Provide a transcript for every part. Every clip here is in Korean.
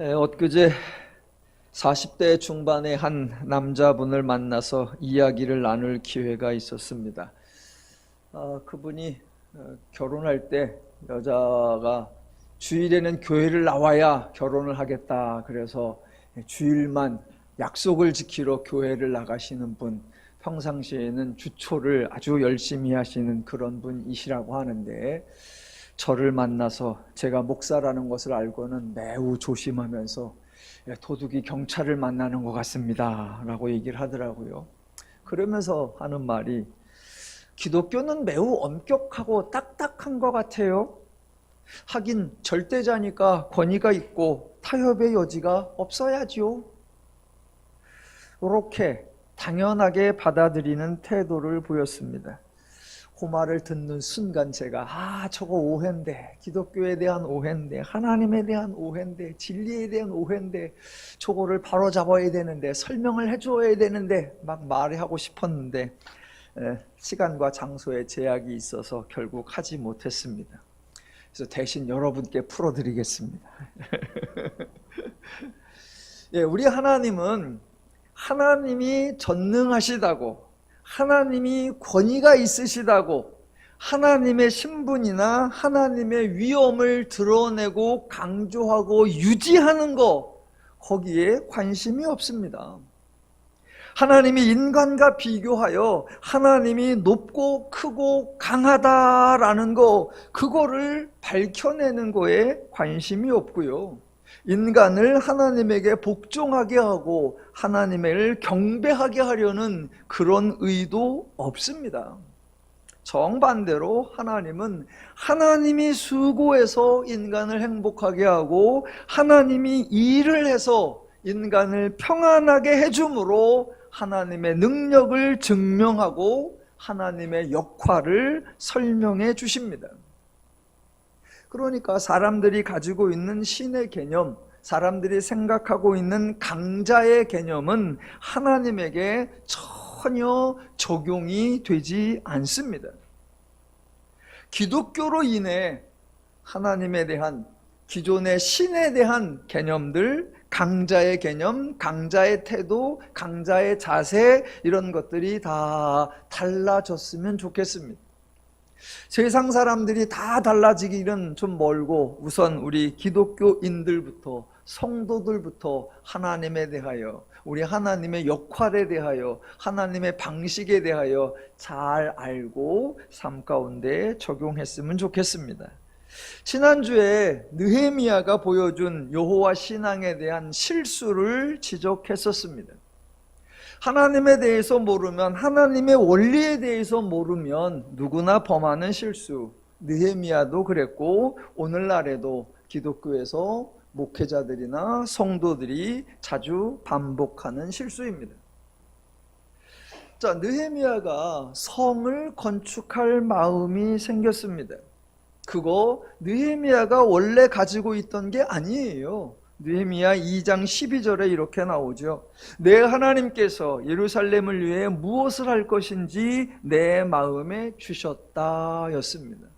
엊그제 40대 중반의 한 남자분을 만나서 이야기를 나눌 기회가 있었습니다. 그분이 결혼할 때 여자가 주일에는 교회를 나와야 결혼을 하겠다. 그래서 주일만 약속을 지키러 교회를 나가시는 분, 평상시에는 주초를 아주 열심히 하시는 그런 분이시라고 하는데, 저를 만나서 제가 목사라는 것을 알고는 매우 조심하면서 도둑이 경찰을 만나는 것 같습니다 라고 얘기를 하더라고요. 그러면서 하는 말이, 기독교는 매우 엄격하고 딱딱한 것 같아요. 하긴 절대자니까 권위가 있고 타협의 여지가 없어야지요. 이렇게 당연하게 받아들이는 태도를 보였습니다. 그 말을 듣는 순간 제가 저거 오해인데, 기독교에 대한 오해인데, 하나님에 대한 오해인데, 진리에 대한 오해인데, 저거를 바로잡아야 되는데, 설명을 해줘야 되는데 막 말하고 싶었는데 시간과 장소에 제약이 있어서 결국 하지 못했습니다. 그래서 대신 여러분께 풀어드리겠습니다. 우리 하나님은 하나님이 전능하시다고, 하나님이 권위가 있으시다고, 하나님의 신분이나 하나님의 위엄을 드러내고 강조하고 유지하는 거, 거기에 관심이 없습니다. 하나님이 인간과 비교하여 하나님이 높고 크고 강하다라는 거, 그거를 밝혀내는 거에 관심이 없고요. 인간을 하나님에게 복종하게 하고 하나님을 경배하게 하려는 그런 의도 없습니다. 정반대로 하나님은 하나님이 수고해서 인간을 행복하게 하고 하나님이 일을 해서 인간을 평안하게 해줌으로 하나님의 능력을 증명하고 하나님의 역할을 설명해 주십니다. 그러니까 사람들이 가지고 있는 신의 개념, 사람들이 생각하고 있는 강자의 개념은 하나님에게 전혀 적용이 되지 않습니다. 기독교로 인해 하나님에 대한, 기존의 신에 대한 개념들, 강자의 개념, 강자의 태도, 강자의 자세, 이런 것들이 다 달라졌으면 좋겠습니다. 세상 사람들이 다 달라지기는 좀 멀고, 우선 우리 기독교인들부터, 성도들부터 하나님에 대하여, 우리 하나님의 역할에 대하여, 하나님의 방식에 대하여 잘 알고 삶 가운데 적용했으면 좋겠습니다. 지난주에 느헤미야가 보여준 여호와 신앙에 대한 실수를 지적했었습니다. 하나님에 대해서 모르면, 하나님의 원리에 대해서 모르면 누구나 범하는 실수, 느헤미야도 그랬고 오늘날에도 기독교에서 목회자들이나 성도들이 자주 반복하는 실수입니다. 느헤미야가 성을 건축할 마음이 생겼습니다. 그거 느헤미야가 원래 가지고 있던 게 아니에요. 느헤미야 2장 12절에 이렇게 나오죠. 내 하나님께서 예루살렘을 위해 무엇을 할 것인지 내 마음에 주셨다 였습니다.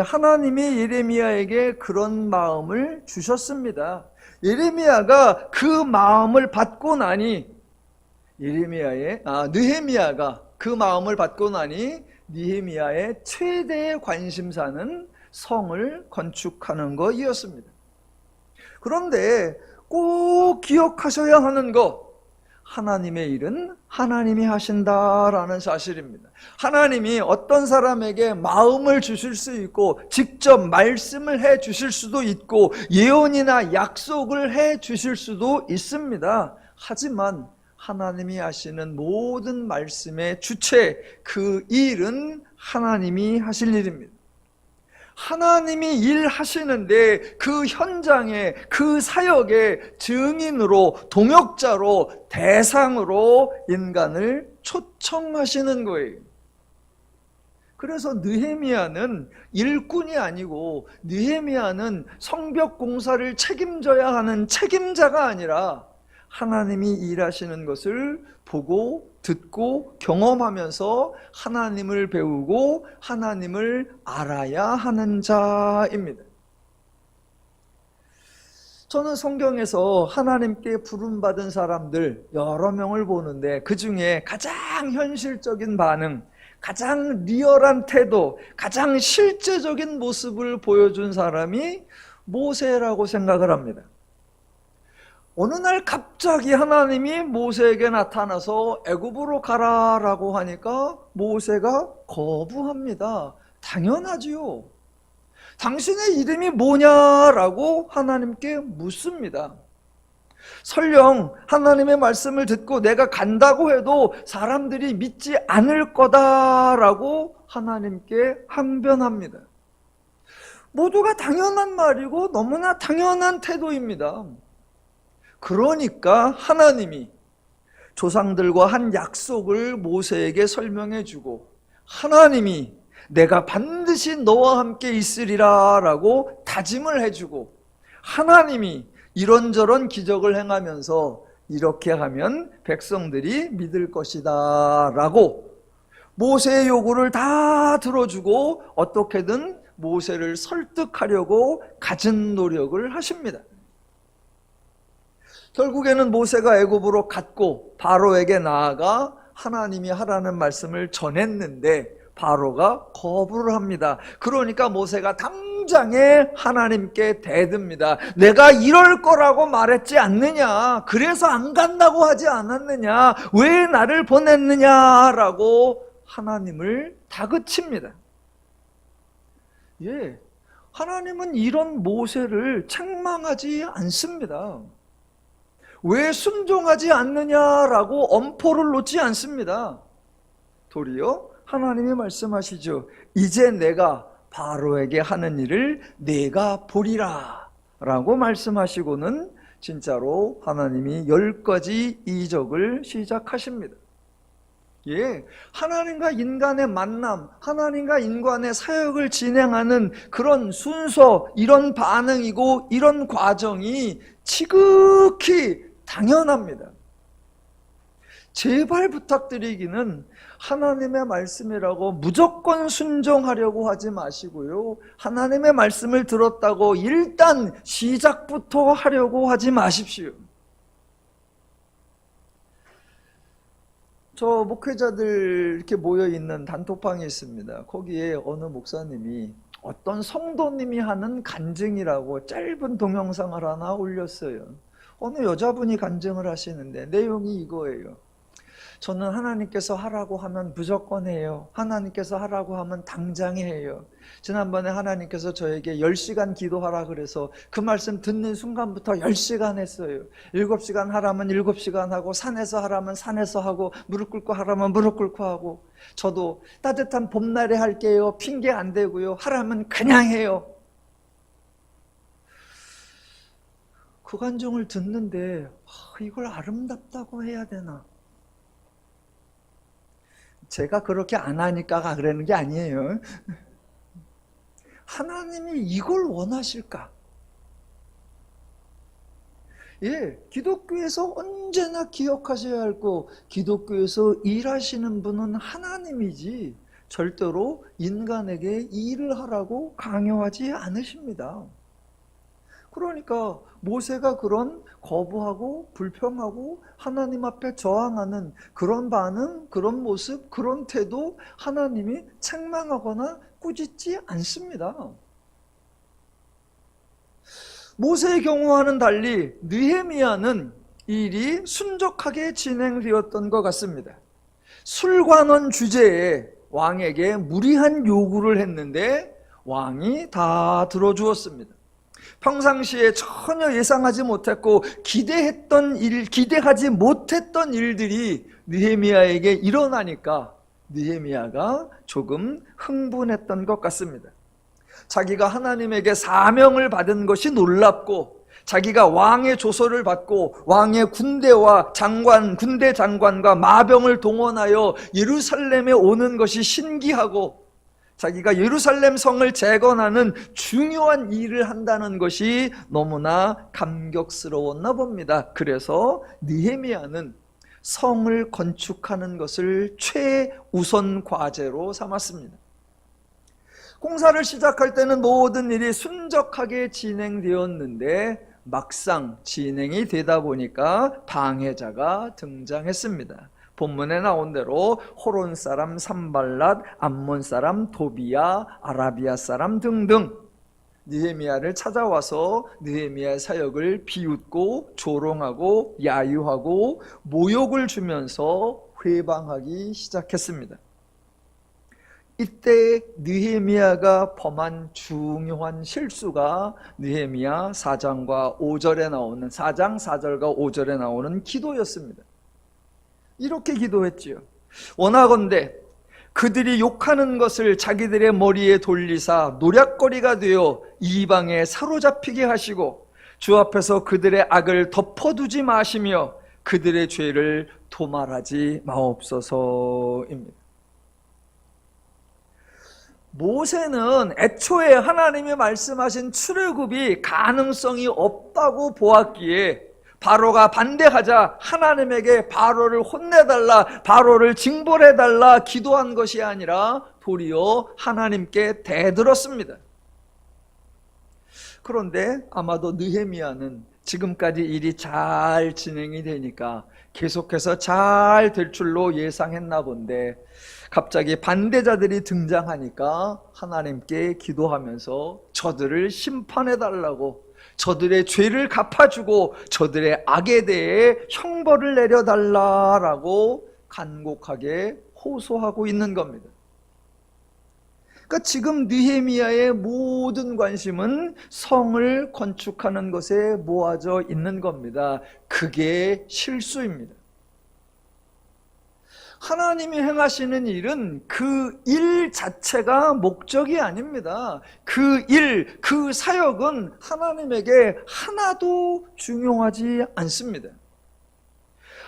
하나님이 예레미야에게 그런 마음을 주셨습니다. 예레미야가 그 마음을 받고 나니, 느헤미야가 그 마음을 받고 나니 느헤미야의 최대의 관심사는 성을 건축하는 것이었습니다. 그런데 꼭 기억하셔야 하는 것, 하나님의 일은 하나님이 하신다라는 사실입니다. 하나님이 어떤 사람에게 마음을 주실 수 있고, 직접 말씀을 해 주실 수도 있고, 예언이나 약속을 해 주실 수도 있습니다. 하지만 하나님이 하시는 모든 말씀의 주체, 그 일은 하나님이 하실 일입니다. 하나님이 일하시는데 그 현장에, 그 사역의 증인으로, 동역자로, 대상으로 인간을 초청하시는 거예요. 그래서 느헤미야는 일꾼이 아니고, 느헤미야는 성벽 공사를 책임져야 하는 책임자가 아니라 하나님이 일하시는 것을 보고 듣고 경험하면서 하나님을 배우고 하나님을 알아야 하는 자입니다. 저는 성경에서 하나님께 부름받은 사람들 여러 명을 보는데 그 중에 가장 현실적인 반응, 가장 리얼한 태도, 가장 실제적인 모습을 보여준 사람이 모세라고 생각을 합니다. 어느 날 갑자기 하나님이 모세에게 나타나서 애굽으로 가라라고 하니까 모세가 거부합니다. 당연하지요. 당신의 이름이 뭐냐라고 하나님께 묻습니다. 설령 하나님의 말씀을 듣고 내가 간다고 해도 사람들이 믿지 않을 거다라고 하나님께 항변합니다. 모두가 당연한 말이고 너무나 당연한 태도입니다. 그러니까 하나님이 조상들과 한 약속을 모세에게 설명해 주고 하나님이 내가 반드시 너와 함께 있으리라 라고 다짐을 해주고 하나님이 이런저런 기적을 행하면서 이렇게 하면 백성들이 믿을 것이다 라고 모세의 요구를 다 들어주고 어떻게든 모세를 설득하려고 갖은 노력을 하십니다. 결국에는 모세가 애굽으로 갔고 바로에게 나아가 하나님이 하라는 말씀을 전했는데 바로가 거부를 합니다. 그러니까 모세가 당장에 하나님께 대듭니다. 내가 이럴 거라고 말했지 않느냐? 그래서 안 간다고 하지 않았느냐? 왜 나를 보냈느냐라고 하나님을 다그칩니다. 예, 하나님은 이런 모세를 책망하지 않습니다. 왜 순종하지 않느냐라고 엄포를 놓지 않습니다. 도리어 하나님이 말씀하시죠. 이제 내가 바로에게 하는 일을 내가 보리라 라고 말씀하시고는 진짜로 하나님이 10가지 이적을 시작하십니다. 예, 하나님과 인간의 만남, 하나님과 인간의 사역을 진행하는 그런 순서, 이런 반응이고 이런 과정이 지극히 당연합니다. 제발 부탁드리기는 하나님의 말씀이라고 무조건 순종하려고 하지 마시고요. 하나님의 말씀을 들었다고 일단 시작부터 하려고 하지 마십시오. 저 목회자들 이렇게 모여있는 단톡방이 있습니다. 거기에 어느 목사님이 어떤 성도님이 하는 간증이라고 짧은 동영상을 하나 올렸어요. 어느 여자분이 간증을 하시는데 내용이 이거예요. 저는 하나님께서 하라고 하면 무조건 해요. 하나님께서 하라고 하면 당장 해요. 지난번에 하나님께서 저에게 10시간 기도하라 그래서 그 말씀 듣는 순간부터 10시간 했어요. 7시간 하라면 7시간 하고 산에서 하라면 산에서 하고 무릎 꿇고 하라면 무릎 꿇고 하고 저도 따뜻한 봄날에 할게요. 핑계 안 대고요. 하라면 그냥 해요. 그 간증을 듣는데 이걸 아름답다고 해야 되나? 제가 그렇게 안 하니까 그러는 게 아니에요. 하나님이 이걸 원하실까? 예, 기독교에서 언제나 기억하셔야 할 거, 기독교에서 일하시는 분은 하나님이지 절대로 인간에게 일을 하라고 강요하지 않으십니다. 그러니까 모세가 그런 거부하고 불평하고 하나님 앞에 저항하는 그런 반응, 그런 모습, 그런 태도 하나님이 책망하거나 꾸짖지 않습니다. 모세의 경우와는 달리 느헤미야는 일이 순적하게 진행되었던 것 같습니다. 술관원 주제에 왕에게 무리한 요구를 했는데 왕이 다 들어주었습니다. 평상시에 전혀 예상하지 못했고 기대하지 못했던 일들이 느헤미야에게 일어나니까 느헤미야가 조금 흥분했던 것 같습니다. 자기가 하나님에게 사명을 받은 것이 놀랍고 자기가 왕의 조서를 받고 왕의 군대와 군대 장관과 마병을 동원하여 예루살렘에 오는 것이 신기하고 자기가 예루살렘 성을 재건하는 중요한 일을 한다는 것이 너무나 감격스러웠나 봅니다. 그래서 느헤미야는 성을 건축하는 것을 최우선 과제로 삼았습니다. 공사를 시작할 때는 모든 일이 순적하게 진행되었는데 막상 진행이 되다 보니까 방해자가 등장했습니다. 본문에 나온 대로 호론 사람 산발랏, 암몬 사람 도비야, 아라비아 사람 등등 느헤미야를 찾아와서 느헤미야 사역을 비웃고 조롱하고 야유하고 모욕을 주면서 회방하기 시작했습니다. 이때 느헤미야가 범한 중요한 실수가 느헤미야 4장과 5절에 나오는 4장 4절과 5절에 나오는 기도였습니다. 이렇게 기도했지요. 원하건대 그들이 욕하는 것을 자기들의 머리에 돌리사 노략거리가 되어 이방에 사로잡히게 하시고 주 앞에서 그들의 악을 덮어두지 마시며 그들의 죄를 도말하지 마옵소서입니다. 모세는 애초에 하나님이 말씀하신 출애굽이 가능성이 없다고 보았기에 바로가 반대하자 하나님에게 바로를 혼내달라, 바로를 징벌해달라 기도한 것이 아니라 도리어 하나님께 대들었습니다. 그런데 아마도 느헤미야는 지금까지 일이 잘 진행이 되니까 계속해서 잘 될 줄로 예상했나 본데 갑자기 반대자들이 등장하니까 하나님께 기도하면서 저들을 심판해달라고, 저들의 죄를 갚아주고 저들의 악에 대해 형벌을 내려달라라고 간곡하게 호소하고 있는 겁니다. 그러니까 지금 느헤미야의 모든 관심은 성을 건축하는 것에 모아져 있는 겁니다. 그게 실수입니다. 하나님이 행하시는 일은 그 일 자체가 목적이 아닙니다. 그 일, 그 사역은 하나님에게 하나도 중요하지 않습니다.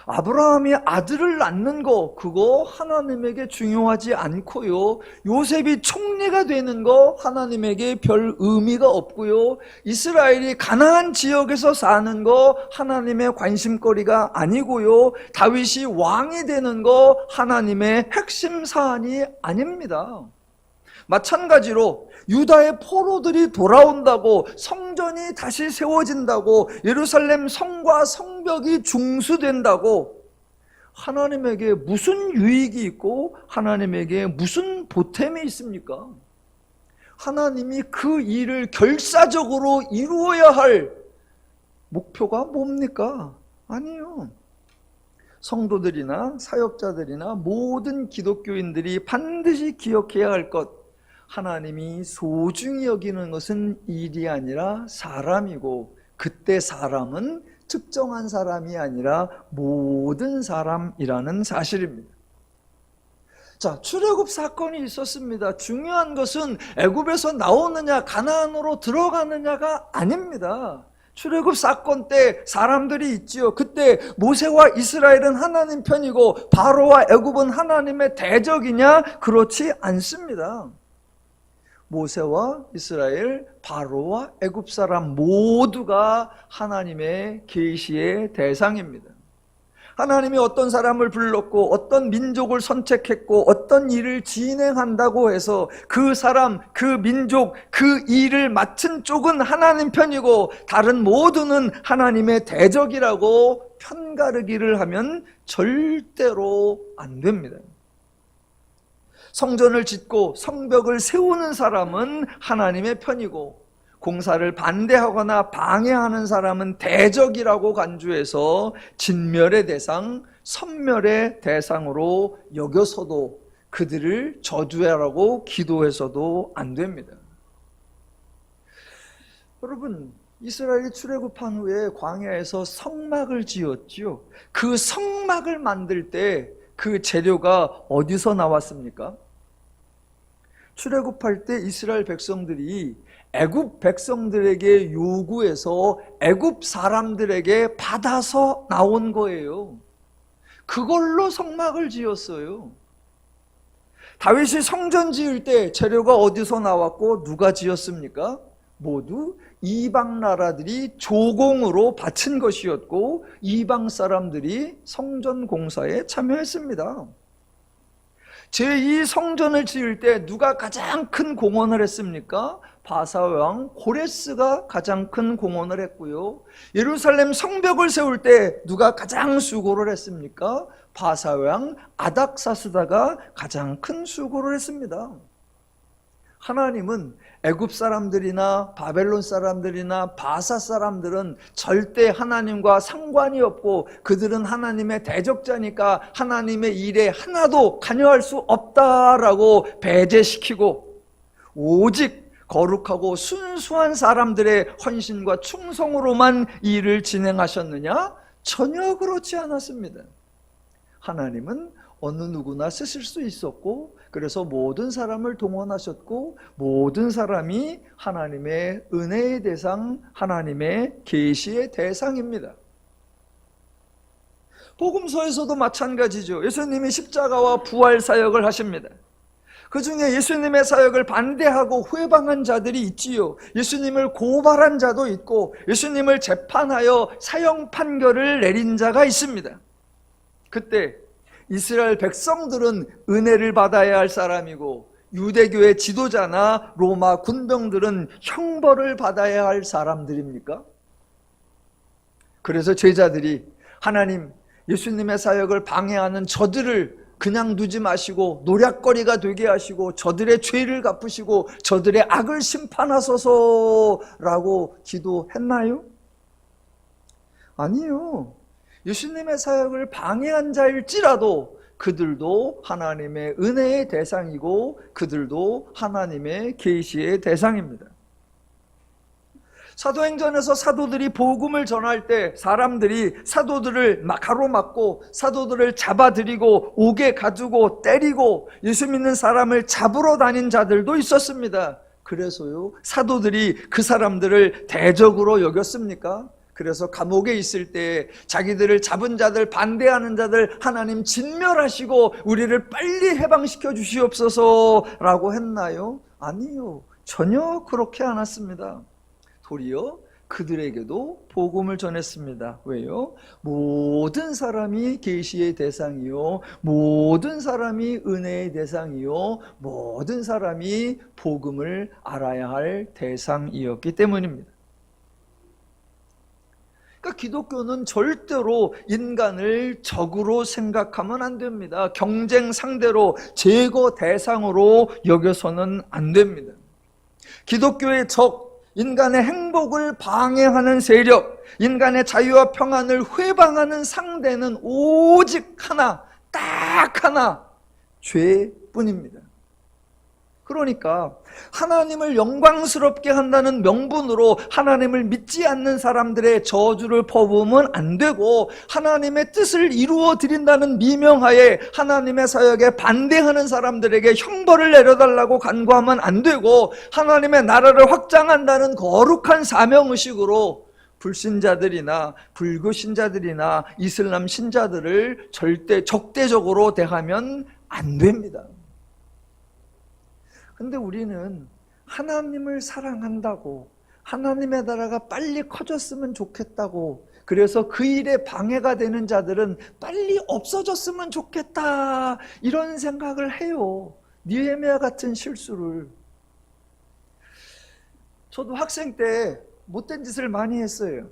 아브라함이 아들을 낳는 거, 그거 하나님에게 중요하지 않고요. 요셉이 총리가 되는 거 하나님에게 별 의미가 없고요. 이스라엘이 가나안 지역에서 사는 거 하나님의 관심거리가 아니고요. 다윗이 왕이 되는 거 하나님의 핵심 사안이 아닙니다. 마찬가지로 유다의 포로들이 돌아온다고, 성전이 다시 세워진다고, 예루살렘 성과 성벽이 중수된다고 하나님에게 무슨 유익이 있고 하나님에게 무슨 보탬이 있습니까? 하나님이 그 일을 결사적으로 이루어야 할 목표가 뭡니까? 아니요. 성도들이나 사역자들이나 모든 기독교인들이 반드시 기억해야 할 것, 하나님이 소중히 여기는 것은 일이 아니라 사람이고, 그때 사람은 특정한 사람이 아니라 모든 사람이라는 사실입니다. 자, 출애굽 사건이 있었습니다. 중요한 것은 애굽에서 나오느냐 가나안으로 들어가느냐가 아닙니다. 출애굽 사건 때 사람들이 있지요. 그때 모세와 이스라엘은 하나님 편이고 바로와 애굽은 하나님의 대적이냐? 그렇지 않습니다. 모세와 이스라엘, 바로와 애굽 사람 모두가 하나님의 계시의 대상입니다. 하나님이 어떤 사람을 불렀고 어떤 민족을 선택했고 어떤 일을 진행한다고 해서 그 사람, 그 민족, 그 일을 맡은 쪽은 하나님 편이고 다른 모두는 하나님의 대적이라고 편가르기를 하면 절대로 안 됩니다. 성전을 짓고 성벽을 세우는 사람은 하나님의 편이고 공사를 반대하거나 방해하는 사람은 대적이라고 간주해서 진멸의 대상, 섬멸의 대상으로 여겨서도 그들을 저주하라고 기도해서도 안 됩니다. 여러분, 이스라엘이 출애굽한 후에 광야에서 성막을 지었지요. 그 성막을 만들 때 그 재료가 어디서 나왔습니까? 출애굽할 때 이스라엘 백성들이 애굽 백성들에게 요구해서 애굽 사람들에게 받아서 나온 거예요. 그걸로 성막을 지었어요. 다윗이 성전 지을 때 재료가 어디서 나왔고 누가 지었습니까? 모두 이방 나라들이 조공으로 바친 것이었고 이방 사람들이 성전 공사에 참여했습니다. 제2 성전을 지을 때 누가 가장 큰 공헌을 했습니까? 바사왕 고레스가 가장 큰 공헌을 했고요. 예루살렘 성벽을 세울 때 누가 가장 수고를 했습니까? 바사왕 아닥사스다가 가장 큰 수고를 했습니다. 하나님은 애굽 사람들이나 바벨론 사람들이나 바사 사람들은 절대 하나님과 상관이 없고 그들은 하나님의 대적자니까 하나님의 일에 하나도 관여할 수 없다라고 배제시키고 오직 거룩하고 순수한 사람들의 헌신과 충성으로만 일을 진행하셨느냐? 전혀 그렇지 않았습니다. 하나님은 어느 누구나 쓰실 수 있었고 그래서 모든 사람을 동원하셨고 모든 사람이 하나님의 은혜의 대상, 하나님의 계시의 대상입니다. 복음서에서도 마찬가지죠. 예수님이 십자가와 부활 사역을 하십니다. 그 중에 예수님의 사역을 반대하고 회방한 자들이 있지요. 예수님을 고발한 자도 있고 예수님을 재판하여 사형 판결을 내린 자가 있습니다. 그때 이스라엘 백성들은 은혜를 받아야 할 사람이고 유대교의 지도자나 로마 군병들은 형벌을 받아야 할 사람들입니까? 그래서 제자들이 하나님, 예수님의 사역을 방해하는 저들을 그냥 두지 마시고 노략거리가 되게 하시고 저들의 죄를 갚으시고 저들의 악을 심판하소서라고 기도했나요? 아니요. 예수님의 사역을 방해한 자일지라도 그들도 하나님의 은혜의 대상이고 그들도 하나님의 계시의 대상입니다. 사도행전에서 사도들이 복음을 전할 때 사람들이 사도들을 가로막고 사도들을 잡아들이고 옥에 가두고 때리고 예수 믿는 사람을 잡으러 다닌 자들도 있었습니다. 그래서요, 사도들이 그 사람들을 대적으로 여겼습니까? 그래서 감옥에 있을 때 자기들을 잡은 자들, 반대하는 자들 하나님 진멸하시고 우리를 빨리 해방시켜 주시옵소서라고 했나요? 아니요, 전혀 그렇게 않았습니다. 도리어 그들에게도 복음을 전했습니다. 왜요? 모든 사람이 계시의 대상이요, 모든 사람이 은혜의 대상이요, 모든 사람이 복음을 알아야 할 대상이었기 때문입니다. 그러니까 기독교는 절대로 인간을 적으로 생각하면 안 됩니다. 경쟁 상대로, 제거 대상으로 여겨서는 안 됩니다. 기독교의 적, 인간의 행복을 방해하는 세력, 인간의 자유와 평안을 회방하는 상대는 오직 하나, 딱 하나, 죄뿐입니다. 그러니까 하나님을 영광스럽게 한다는 명분으로 하나님을 믿지 않는 사람들의 저주를 퍼부으면 안 되고, 하나님의 뜻을 이루어 드린다는 미명하에 하나님의 사역에 반대하는 사람들에게 형벌을 내려달라고 간구하면 안 되고, 하나님의 나라를 확장한다는 거룩한 사명의식으로 불신자들이나 불교 신자들이나 이슬람 신자들을 절대 적대적으로 대하면 안 됩니다. 근데 우리는 하나님을 사랑한다고, 하나님의 나라가 빨리 커졌으면 좋겠다고, 그래서 그 일에 방해가 되는 자들은 빨리 없어졌으면 좋겠다, 이런 생각을 해요. 느헤미야 같은 실수를. 저도 학생 때 못된 짓을 많이 했어요.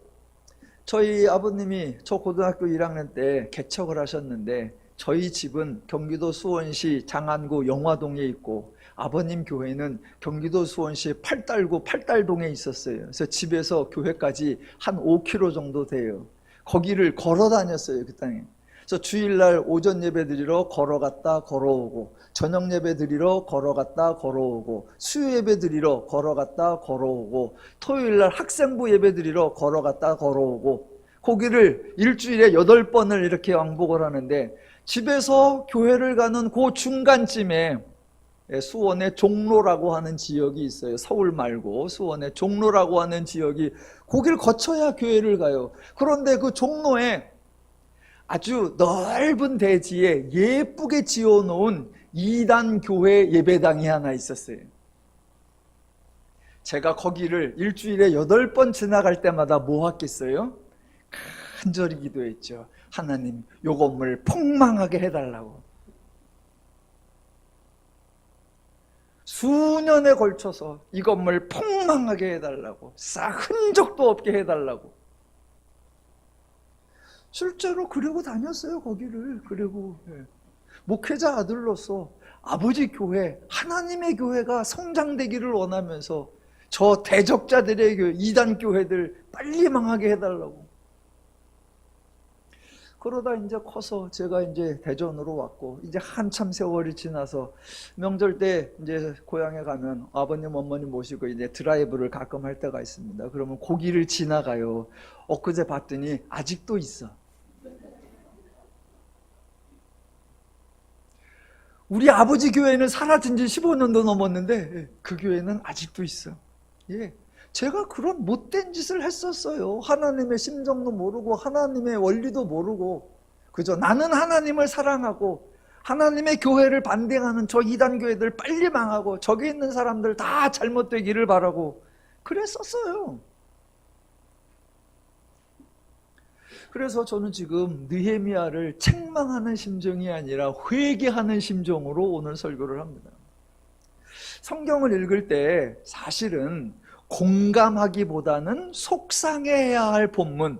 저희 아버님이 저 고등학교 1학년 때 개척을 하셨는데, 저희 집은 경기도 수원시 장안구 영화동에 있고 아버님 교회는 경기도 수원시 팔달구 팔달동에 있었어요. 그래서 집에서 교회까지 한 5km 정도 돼요. 거기를 걸어 다녔어요, 그 땅에. 그래서 주일날 오전 예배 드리러 걸어갔다 걸어오고, 저녁 예배 드리러 걸어갔다 걸어오고, 수요 예배 드리러 걸어갔다 걸어오고, 토요일날 학생부 예배 드리러 걸어갔다 걸어오고, 거기를 일주일에 8번을 이렇게 왕복을 하는데, 집에서 교회를 가는 그 중간쯤에 수원의 종로라고 하는 지역이 있어요. 서울 말고 수원의 종로라고 하는 지역이, 거기를 거쳐야 교회를 가요. 그런데 그 종로에 아주 넓은 대지에 예쁘게 지어놓은 2단 교회 예배당이 하나 있었어요. 제가 거기를 일주일에 8번 지나갈 때마다 뭐 했겠어요? 간절히 기도했죠. 하나님, 요 건물 폭망하게 해달라고. 수년에 걸쳐서 이 건물 폭망하게 해달라고, 싹 흔적도 없게 해달라고. 실제로 그러고 다녔어요, 거기를. 그리고 목회자 아들로서 아버지 교회, 하나님의 교회가 성장되기를 원하면서 저 대적자들의 교회, 이단 교회들 빨리 망하게 해달라고. 그러다 이제 커서 제가 이제 대전으로 왔고, 이제 한참 세월이 지나서 명절 때 이제 고향에 가면 아버님, 어머님 모시고 이제 드라이브를 가끔 할 때가 있습니다. 그러면 거기를 지나가요. 엊그제 봤더니 아직도 있어. 우리 아버지 교회는 사라진 지 15년도 넘었는데 그 교회는 아직도 있어. 예. 제가 그런 못된 짓을 했었어요. 하나님의 심정도 모르고 하나님의 원리도 모르고, 그죠? 나는 하나님을 사랑하고 하나님의 교회를 반대하는 저 이단 교회들 빨리 망하고 저기 있는 사람들 다 잘못되기를 바라고 그랬었어요. 그래서 저는 지금 느헤미야를 책망하는 심정이 아니라 회개하는 심정으로 오늘 설교를 합니다. 성경을 읽을 때 사실은 공감하기보다는 속상해해야 할 본문,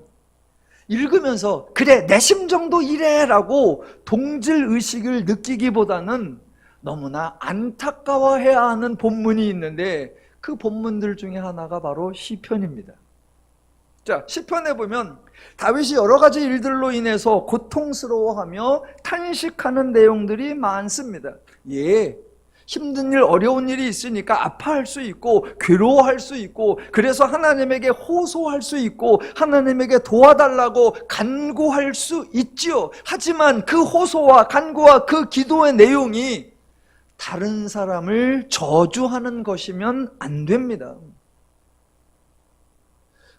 읽으면서 그래 내 심정도 이래 라고 동질의식을 느끼기보다는 너무나 안타까워해야 하는 본문이 있는데, 그 본문들 중에 하나가 바로 시편입니다. 자, 시편에 보면 다윗이 여러 가지 일들로 인해서 고통스러워하며 탄식하는 내용들이 많습니다. 예, 힘든 일, 어려운 일이 있으니까 아파할 수 있고 괴로워할 수 있고, 그래서 하나님에게 호소할 수 있고 하나님에게 도와달라고 간구할 수 있지요. 하지만 그 호소와 간구와 그 기도의 내용이 다른 사람을 저주하는 것이면 안 됩니다.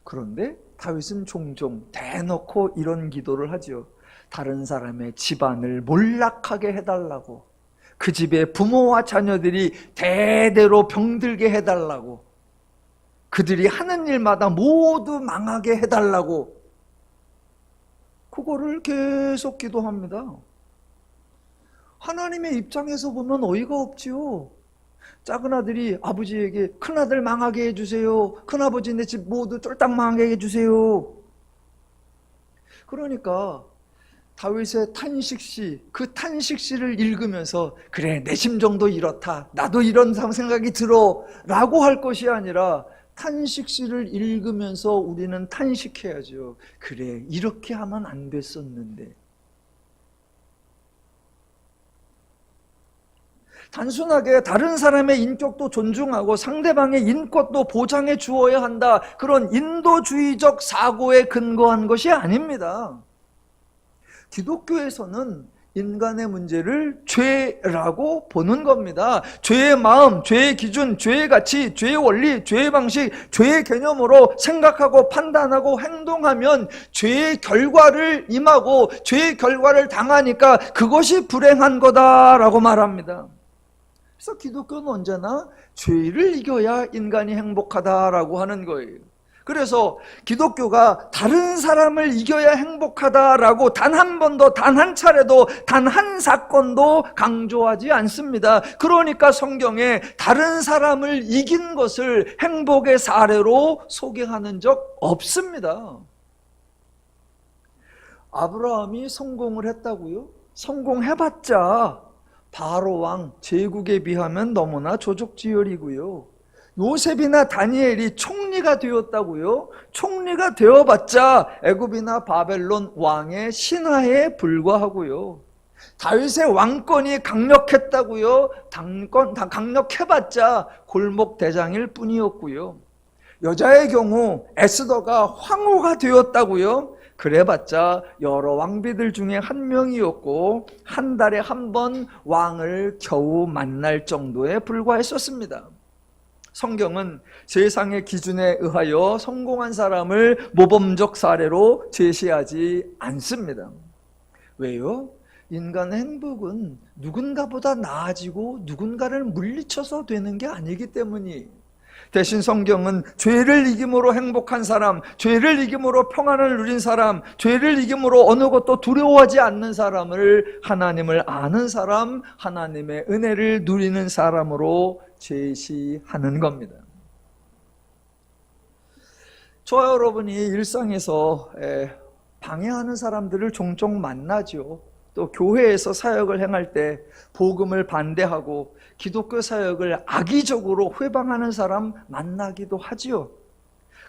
그런데 다윗은 종종 대놓고 이런 기도를 하죠. 다른 사람의 집안을 몰락하게 해달라고, 그 집의 부모와 자녀들이 대대로 병들게 해달라고, 그들이 하는 일마다 모두 망하게 해달라고, 그거를 계속 기도합니다. 하나님의 입장에서 보면 어이가 없지요. 작은 아들이 아버지에게 큰아들 망하게 해주세요, 큰아버지 내 집 모두 쫄딱 망하게 해주세요. 그러니까 다윗의 탄식시, 그 탄식시를 읽으면서 그래 내 심정도 이렇다, 나도 이런 생각이 들어 라고 할 것이 아니라, 탄식시를 읽으면서 우리는 탄식해야죠. 그래 이렇게 하면 안 됐었는데. 단순하게 다른 사람의 인격도 존중하고 상대방의 인권도 보장해 주어야 한다, 그런 인도주의적 사고에 근거한 것이 아닙니다. 기독교에서는 인간의 문제를 죄라고 보는 겁니다. 죄의 마음, 죄의 기준, 죄의 가치, 죄의 원리, 죄의 방식, 죄의 개념으로 생각하고 판단하고 행동하면 죄의 결과를 임하고 죄의 결과를 당하니까 그것이 불행한 거다라고 말합니다. 그래서 기독교는 언제나 죄를 이겨야 인간이 행복하다라고 하는 거예요. 그래서 기독교가 다른 사람을 이겨야 행복하다라고 단 한 번도, 단 한 차례도, 단 한 사건도 강조하지 않습니다. 그러니까 성경에 다른 사람을 이긴 것을 행복의 사례로 소개하는 적 없습니다. 아브라함이 성공을 했다고요? 성공해봤자 바로 왕 제국에 비하면 너무나 조족지혈이고요. 요셉이나 다니엘이 총리가 되었다고요? 총리가 되어봤자 애굽이나 바벨론 왕의 신하에 불과하고요. 다윗의 왕권이 강력했다고요? 강력해봤자 골목 대장일 뿐이었고요. 여자의 경우 에스더가 황후가 되었다고요? 그래봤자 여러 왕비들 중에 한 명이었고 한 달에 한 번 왕을 겨우 만날 정도에 불과했었습니다. 성경은 세상의 기준에 의하여 성공한 사람을 모범적 사례로 제시하지 않습니다. 왜요? 인간의 행복은 누군가보다 나아지고 누군가를 물리쳐서 되는 게 아니기 때문이에요. 대신 성경은 죄를 이김으로 행복한 사람, 죄를 이김으로 평안을 누린 사람, 죄를 이김으로 어느 것도 두려워하지 않는 사람을 하나님을 아는 사람, 하나님의 은혜를 누리는 사람으로 제시하는 겁니다. 저와 여러분이 일상에서 방해하는 사람들을 종종 만나죠. 또 교회에서 사역을 행할 때 복음을 반대하고 기독교 사역을 악의적으로 회방하는 사람 만나기도 하지요.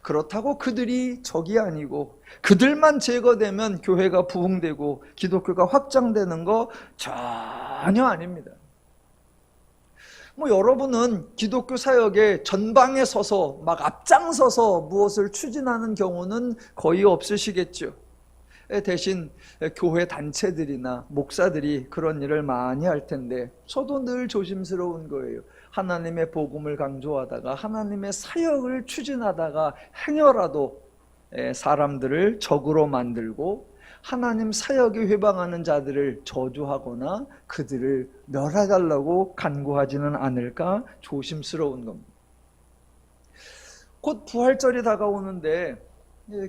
그렇다고 그들이 적이 아니고 그들만 제거되면 교회가 부흥되고 기독교가 확장되는 거 전혀 아닙니다. 여러분은 기독교 사역의 전방에 서서 막 앞장서서 무엇을 추진하는 경우는 거의 없으시겠죠. 대신 교회 단체들이나 목사들이 그런 일을 많이 할 텐데 저도 늘 조심스러운 거예요. 하나님의 복음을 강조하다가 하나님의 사역을 추진하다가 행여라도 사람들을 적으로 만들고 하나님 사역에 회방하는 자들을 저주하거나 그들을 멸해달라고 간구하지는 않을까 조심스러운 겁니다. 곧 부활절이 다가오는데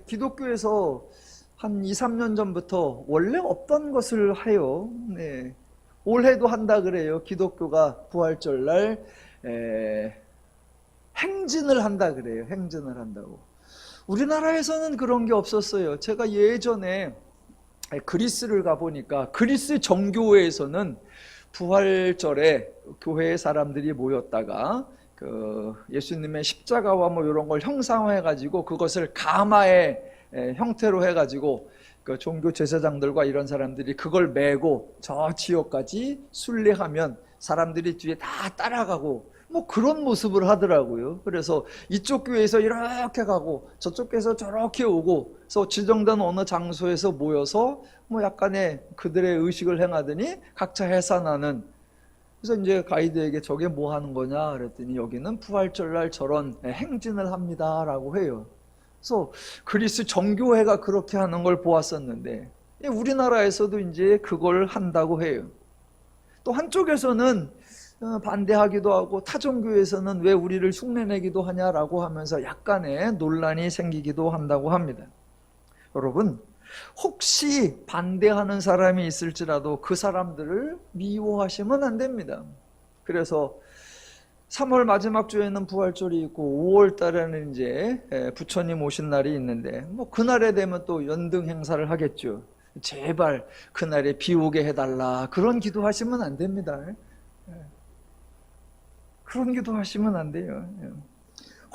기독교에서 한 2, 3년 전부터 원래 없던 것을 해요. 올해도 한다 그래요. 기독교가 부활절날 행진을 한다 그래요. 행진을 한다고. 우리나라에서는 그런 게 없었어요. 제가 예전에 그리스를 가보니까 그리스 정교회에서는 부활절에 교회의 사람들이 모였다가 예수님의 십자가와 이런 걸 형상화해가지고 그것을 가마의 형태로 해가지고 그 종교 제사장들과 이런 사람들이 그걸 메고 저 지역까지 순례하면 사람들이 뒤에 다 따라가고 그런 모습을 하더라고요. 그래서 이쪽 교회에서 이렇게 가고 저쪽 교회에서 저렇게 오고 그래서 지정된 어느 장소에서 모여서 약간의 그들의 의식을 행하더니 각자 해산하는. 그래서 이제 가이드에게 저게 뭐 하는 거냐 그랬더니 여기는 부활절날 저런 행진을 합니다 라고 해요. 그래서 그리스 정교회가 그렇게 하는 걸 보았었는데 우리나라에서도 이제 그걸 한다고 해요. 또 한쪽에서는 반대하기도 하고 타종교에서는 왜 우리를 흉내내기도 하냐라고 하면서 약간의 논란이 생기기도 한다고 합니다. 여러분, 혹시 반대하는 사람이 있을지라도 그 사람들을 미워하시면 안 됩니다. 그래서 3월 마지막 주에는 부활절이 있고 5월 달에는 이제 부처님 오신 날이 있는데 그날에 되면 또 연등 행사를 하겠죠. 제발 그날에 비 오게 해달라 그런 기도하시면 안 됩니다. 그런 기도하시면 안 돼요.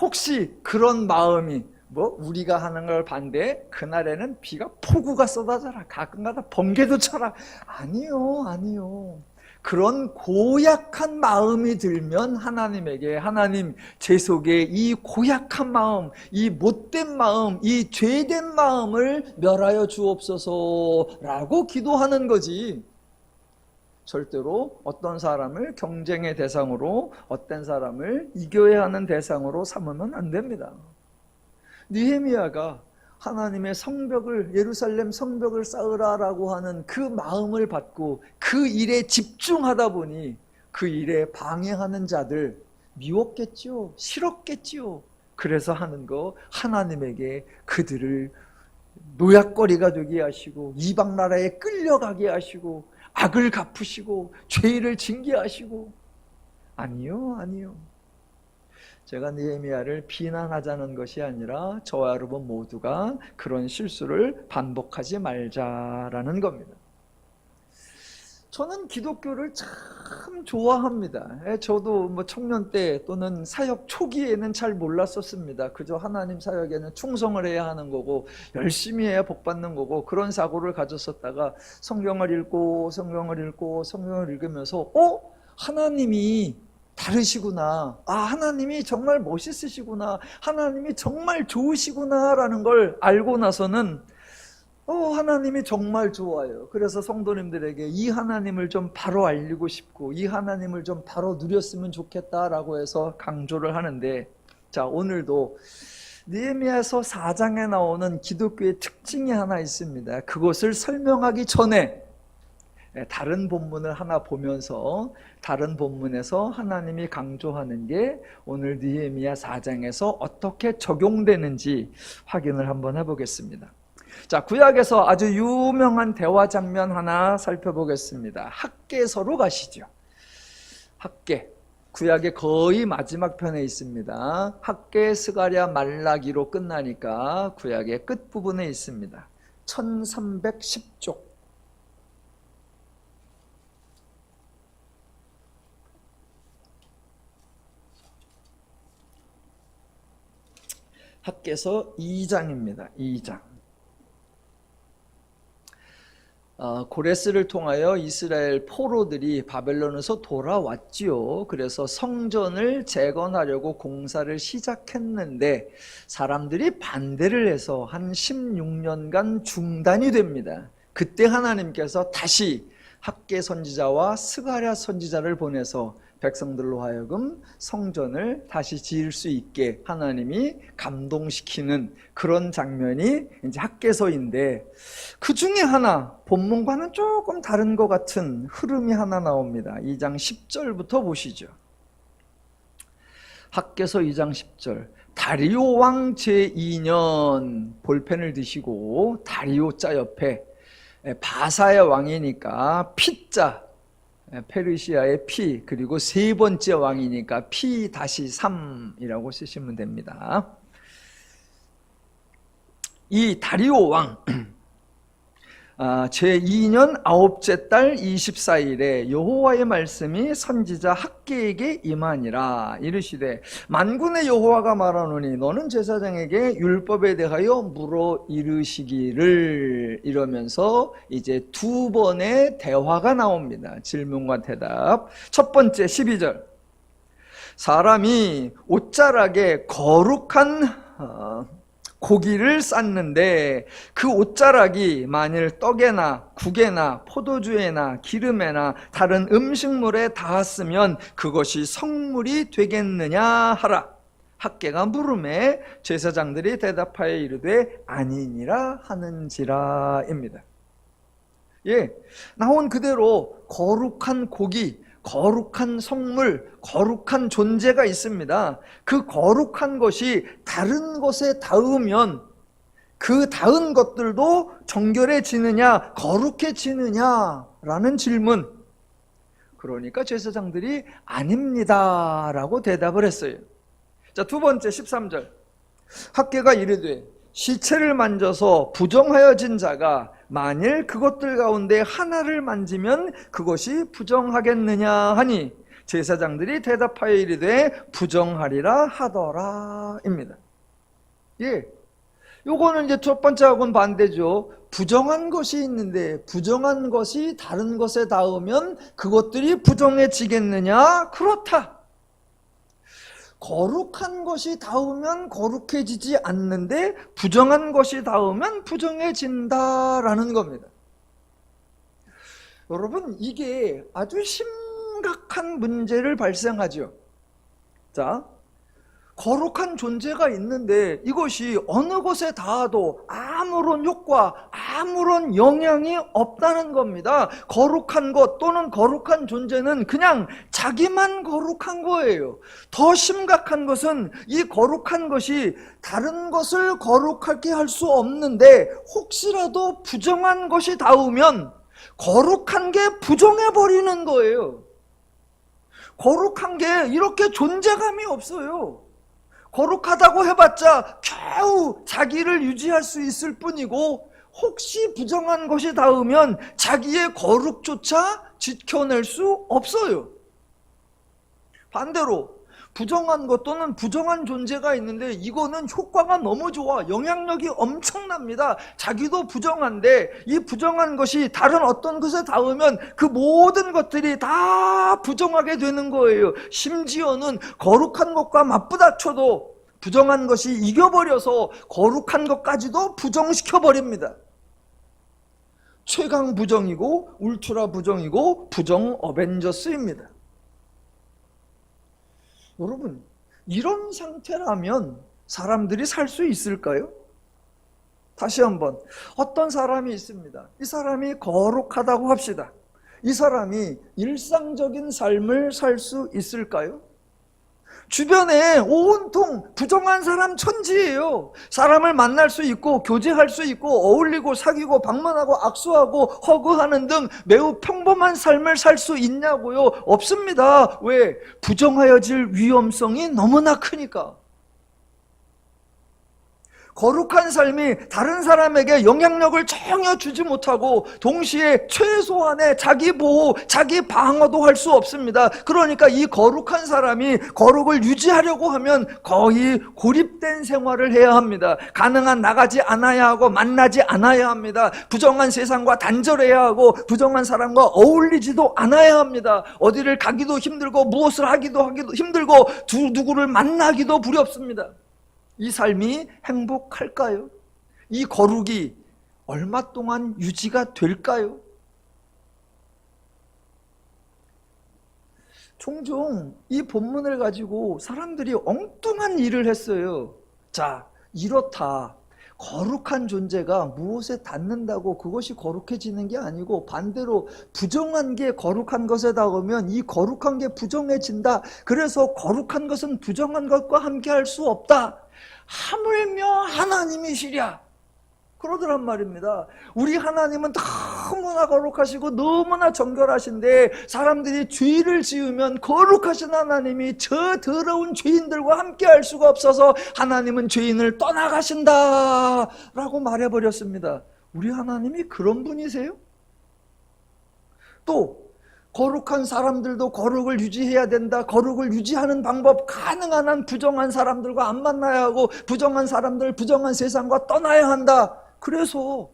혹시 그런 마음이 우리가 하는 걸 반대해 그날에는 비가 폭우가 쏟아져라 가끔가다 번개도 쳐라 아니요. 그런 고약한 마음이 들면 하나님에게 하나님 제 속에 이 고약한 마음, 이 못된 마음, 이 죄된 마음을 멸하여 주옵소서라고 기도하는 거지. 절대로 어떤 사람을 경쟁의 대상으로 어떤 사람을 이겨야 하는 대상으로 삼으면 안 됩니다. 느헤미야가 하나님의 성벽을 예루살렘 성벽을 쌓으라라고 하는 그 마음을 받고 그 일에 집중하다 보니 그 일에 방해하는 자들 미웠겠죠. 싫었겠죠. 그래서 하는 거 하나님에게 그들을 노약거리가 되게 하시고 이방 나라에 끌려가게 하시고 악을 갚으시고 죄를 징계하시고 아니요. 제가 느헤미야를 비난하자는 것이 아니라 저와 여러분 모두가 그런 실수를 반복하지 말자라는 겁니다. 저는 기독교를 참 좋아합니다. 저도 청년 때 또는 사역 초기에는 잘 몰랐었습니다. 그저 하나님 사역에는 충성을 해야 하는 거고 열심히 해야 복 받는 거고 그런 사고를 가졌었다가 성경을 읽고 성경을 읽으면서 하나님이 다르시구나. 하나님이 정말 멋있으시구나. 하나님이 정말 좋으시구나 라는 걸 알고 나서는 하나님이 정말 좋아요. 그래서 성도님들에게 이 하나님을 좀 바로 알리고 싶고 이 하나님을 좀 바로 누렸으면 좋겠다라고 해서 강조를 하는데, 자, 오늘도 느헤미야서 4장에 나오는 기독교의 특징이 하나 있습니다. 그것을 설명하기 전에 다른 본문을 하나 보면서 다른 본문에서 하나님이 강조하는 게 오늘 느헤미야 4장에서 어떻게 적용되는지 확인을 한번 해보겠습니다. 자, 구약에서 아주 유명한 대화 장면 하나 살펴보겠습니다. 학개서로 가시죠. 학개. 구약의 거의 마지막 편에 있습니다. 학개, 스가랴, 말라기로 끝나니까 구약의 끝부분에 있습니다. 1310쪽. 학개서 2장입니다. 2장. 고레스를 통하여 이스라엘 포로들이 바벨론에서 돌아왔지요. 그래서 성전을 재건하려고 공사를 시작했는데 사람들이 반대를 해서 한 16년간 중단이 됩니다. 그때 하나님께서 다시 학개 선지자와 스가랴 선지자를 보내서 백성들로 하여금 성전을 다시 지을 수 있게 하나님이 감동시키는 그런 장면이 이제 학개서인데, 그 중에 하나 본문과는 조금 다른 것 같은 흐름이 하나 나옵니다. 2장 10절부터 보시죠. 학개서 2장 10절. 다리오 왕 제2년, 볼펜을 드시고 다리오 자 옆에 바사의 왕이니까 피자, 페르시아의 피, 그리고 세 번째 왕이니까 P-3이라고 쓰시면 됩니다. 이 다리오 왕 제2년 9째 달 24일에 여호와의 말씀이 선지자 학개에게 임하니라. 이르시되 만군의 여호와가 말하노니 너는 제사장에게 율법에 대하여 물어 이르시기를. 이러면서 이제 두 번의 대화가 나옵니다. 질문과 대답. 첫 번째 12절. 사람이 옷자락에 거룩한 고기를 쌌는데 그 옷자락이 만일 떡에나 국에나 포도주에나 기름에나 다른 음식물에 닿았으면 그것이 성물이 되겠느냐 하라. 학개가 물음에 제사장들이 대답하여 이르되 아니니라 하는지라입니다. 예, 나온 그대로 거룩한 고기, 거룩한 성물, 거룩한 존재가 있습니다. 그 거룩한 것이 다른 것에 닿으면 그 닿은 것들도 정결해지느냐, 거룩해지느냐라는 질문. 그러니까 제사장들이 아닙니다 라고 대답을 했어요. 자, 두 번째 13절. 학개가 이르되 시체를 만져서 부정하여진 자가 만일 그것들 가운데 하나를 만지면 그것이 부정하겠느냐 하니 제사장들이 대답하여 이르되 부정하리라 하더라입니다. 예, 요거는 이제 첫 번째하고는 반대죠. 부정한 것이 있는데 부정한 것이 다른 것에 닿으면 그것들이 부정해지겠느냐? 그렇다. 거룩한 것이 닿으면 거룩해지지 않는데 부정한 것이 닿으면 부정해진다라는 겁니다. 여러분, 이게 아주 심각한 문제를 발생하죠. 자, 거룩한 존재가 있는데 이것이 어느 곳에 닿아도 아무런 효과, 아무런 영향이 없다는 겁니다. 거룩한 것 또는 거룩한 존재는 그냥 자기만 거룩한 거예요. 더 심각한 것은 이 거룩한 것이 다른 것을 거룩하게 할 수 없는데 혹시라도 부정한 것이 닿으면 거룩한 게 부정해버리는 거예요. 거룩한 게 이렇게 존재감이 없어요. 거룩하다고 해봤자 겨우 자기를 유지할 수 있을 뿐이고 혹시 부정한 것이 닿으면 자기의 거룩조차 지켜낼 수 없어요. 반대로 부정한 것 또는 부정한 존재가 있는데 이거는 효과가 너무 좋아, 영향력이 엄청납니다. 자기도 부정한데 이 부정한 것이 다른 어떤 것에 닿으면 그 모든 것들이 다 부정하게 되는 거예요. 심지어는 거룩한 것과 맞부닥쳐도 부정한 것이 이겨버려서 거룩한 것까지도 부정시켜버립니다. 최강 부정이고 울트라 부정이고 부정 어벤져스입니다. 여러분, 이런 상태라면 사람들이 살 수 있을까요? 다시 한번, 어떤 사람이 있습니다. 이 사람이 거룩하다고 합시다. 이 사람이 일상적인 삶을 살 수 있을까요? 주변에 온통 부정한 사람 천지예요. 사람을 만날 수 있고 교제할 수 있고 어울리고 사귀고 방문하고 악수하고 허그하는 등 매우 평범한 삶을 살 수 있냐고요? 없습니다. 왜? 부정하여질 위험성이 너무나 크니까. 거룩한 삶이 다른 사람에게 영향력을 전혀 주지 못하고 동시에 최소한의 자기 보호, 자기 방어도 할 수 없습니다. 그러니까 이 거룩한 사람이 거룩을 유지하려고 하면 거의 고립된 생활을 해야 합니다. 가능한 나가지 않아야 하고 만나지 않아야 합니다. 부정한 세상과 단절해야 하고 부정한 사람과 어울리지도 않아야 합니다. 어디를 가기도 힘들고 무엇을 하기도 힘들고 누구를 만나기도 두렵습니다. 이 삶이 행복할까요? 이 거룩이 얼마 동안 유지가 될까요? 종종 이 본문을 가지고 사람들이 엉뚱한 일을 했어요. 자, 이렇다. 거룩한 존재가 무엇에 닿는다고 그것이 거룩해지는 게 아니고 반대로 부정한 게 거룩한 것에 닿으면 이 거룩한 게 부정해진다. 그래서 거룩한 것은 부정한 것과 함께 할 수 없다. 하물며 하나님이시랴 그러더란 말입니다. 우리 하나님은 너무나 거룩하시고 너무나 정결하신데 사람들이 죄를 지으면 거룩하신 하나님이 저 더러운 죄인들과 함께 할 수가 없어서 하나님은 죄인을 떠나가신다 라고 말해버렸습니다. 우리 하나님이 그런 분이세요? 또 거룩한 사람들도 거룩을 유지해야 된다. 거룩을 유지하는 방법 가능한 한 부정한 사람들과 안 만나야 하고 부정한 사람들, 부정한 세상과 떠나야 한다. 그래서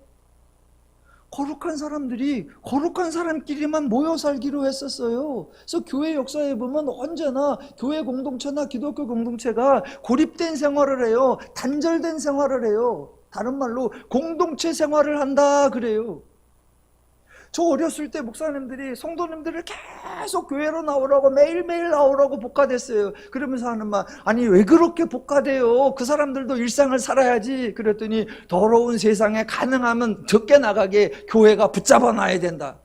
거룩한 사람들이 거룩한 사람끼리만 모여 살기로 했었어요. 그래서 교회 역사에 보면 언제나 교회 공동체나 기독교 공동체가 고립된 생활을 해요. 단절된 생활을 해요. 다른 말로 공동체 생활을 한다 그래요. 저 어렸을 때 목사님들이 성도님들을 계속 교회로 나오라고 매일매일 나오라고 복화됐어요. 그러면서 하는 말, 아니 왜 그렇게 복화돼요? 그 사람들도 일상을 살아야지. 그랬더니 더러운 세상에 가능하면 적게 나가게 교회가 붙잡아 놔야 된다.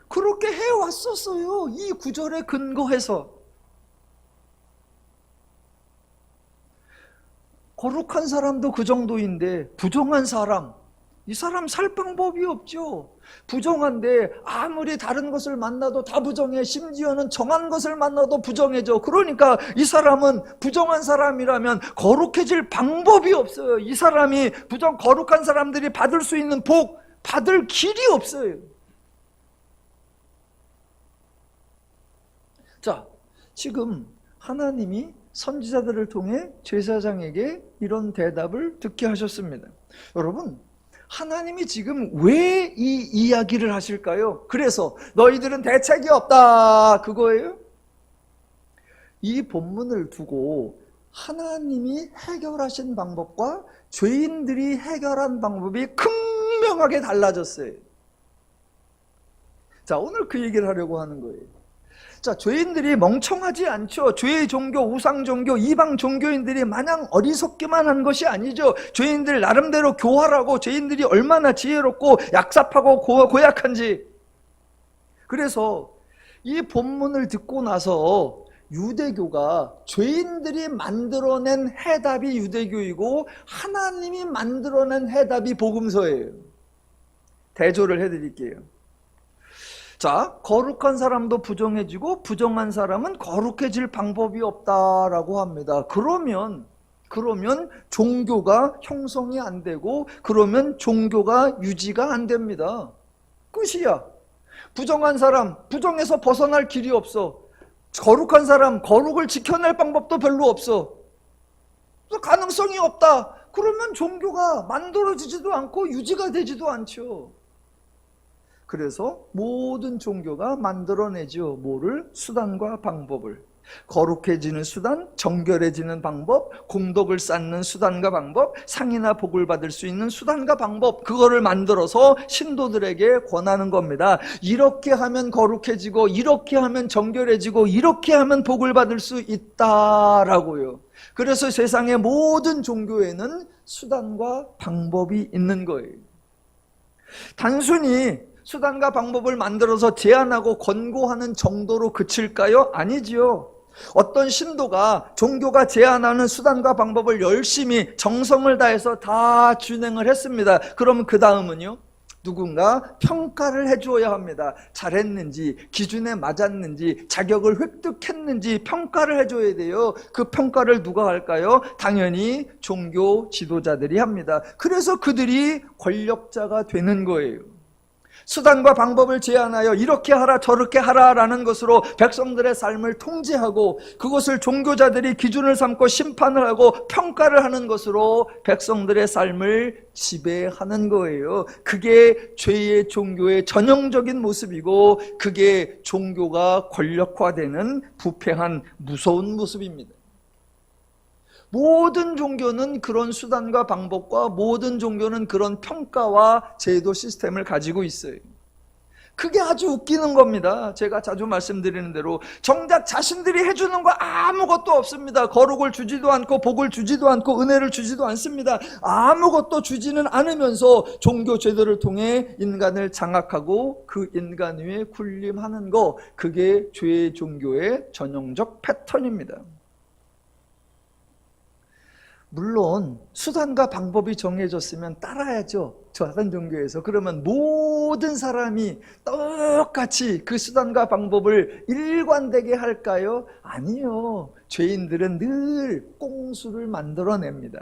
그렇게 해왔었어요. 이 구절에 근거해서. 거룩한 사람도 그 정도인데 부정한 사람, 이 사람 살 방법이 없죠. 부정한데 아무리 다른 것을 만나도 다 부정해. 심지어는 정한 것을 만나도 부정해져. 그러니까 이 사람은 부정한 사람이라면 거룩해질 방법이 없어요. 이 사람이 거룩한 사람들이 받을 수 있는 복, 받을 길이 없어요. 자, 지금 하나님이 선지자들을 통해 제사장에게 이런 대답을 듣게 하셨습니다. 여러분, 하나님이 지금 왜 이 이야기를 하실까요? 그래서 너희들은 대책이 없다 그거예요? 이 본문을 두고 하나님이 해결하신 방법과 죄인들이 해결한 방법이 극명하게 달라졌어요. 자, 오늘 그 얘기를 하려고 하는 거예요. 자, 죄인들이 멍청하지 않죠. 죄의 종교, 우상 종교, 이방 종교인들이 마냥 어리석기만 한 것이 아니죠. 죄인들 나름대로 교활하고 죄인들이 얼마나 지혜롭고 약삽하고 고약한지. 그래서 이 본문을 듣고 나서 유대교가 죄인들이 만들어낸 해답이 유대교이고 하나님이 만들어낸 해답이 복음서예요. 대조를 해드릴게요. 자, 거룩한 사람도 부정해지고 부정한 사람은 거룩해질 방법이 없다라고 합니다. 그러면 종교가 형성이 안 되고 그러면 종교가 유지가 안 됩니다. 끝이야. 부정한 사람, 부정에서 벗어날 길이 없어. 거룩한 사람, 거룩을 지켜낼 방법도 별로 없어. 가능성이 없다. 그러면 종교가 만들어지지도 않고 유지가 되지도 않죠. 그래서 모든 종교가 만들어내죠. 뭐를? 수단과 방법을. 거룩해지는 수단, 정결해지는 방법, 공덕을 쌓는 수단과 방법, 상이나 복을 받을 수 있는 수단과 방법, 그거를 만들어서 신도들에게 권하는 겁니다. 이렇게 하면 거룩해지고 이렇게 하면 정결해지고 이렇게 하면 복을 받을 수 있다라고요. 그래서 세상의 모든 종교에는 수단과 방법이 있는 거예요. 단순히 수단과 방법을 만들어서 제안하고 권고하는 정도로 그칠까요? 아니지요. 어떤 신도가 종교가 제안하는 수단과 방법을 열심히 정성을 다해서 다 진행을 했습니다. 그러면 그 다음은요? 누군가 평가를 해주어야 합니다. 잘했는지, 기준에 맞았는지, 자격을 획득했는지 평가를 해줘야 돼요. 그 평가를 누가 할까요? 당연히 종교 지도자들이 합니다. 그래서 그들이 권력자가 되는 거예요. 수단과 방법을 제안하여 이렇게 하라 저렇게 하라라는 것으로 백성들의 삶을 통제하고, 그것을 종교자들이 기준을 삼고 심판을 하고 평가를 하는 것으로 백성들의 삶을 지배하는 거예요. 그게 죄의 종교의 전형적인 모습이고, 그게 종교가 권력화되는 부패한 무서운 모습입니다. 모든 종교는 그런 수단과 방법과 모든 종교는 그런 평가와 제도 시스템을 가지고 있어요. 그게 아주 웃기는 겁니다. 제가 자주 말씀드리는 대로 정작 자신들이 해주는 거 아무것도 없습니다. 거룩을 주지도 않고 복을 주지도 않고 은혜를 주지도 않습니다. 아무것도 주지는 않으면서 종교 제도를 통해 인간을 장악하고 그 인간 위에 군림하는 거, 그게 죄의 종교의 전형적 패턴입니다. 물론 수단과 방법이 정해졌으면 따라야죠. 다른 종교에서. 그러면 모든 사람이 똑같이 그 수단과 방법을 일관되게 할까요? 아니요. 죄인들은 늘 꼼수를 만들어냅니다.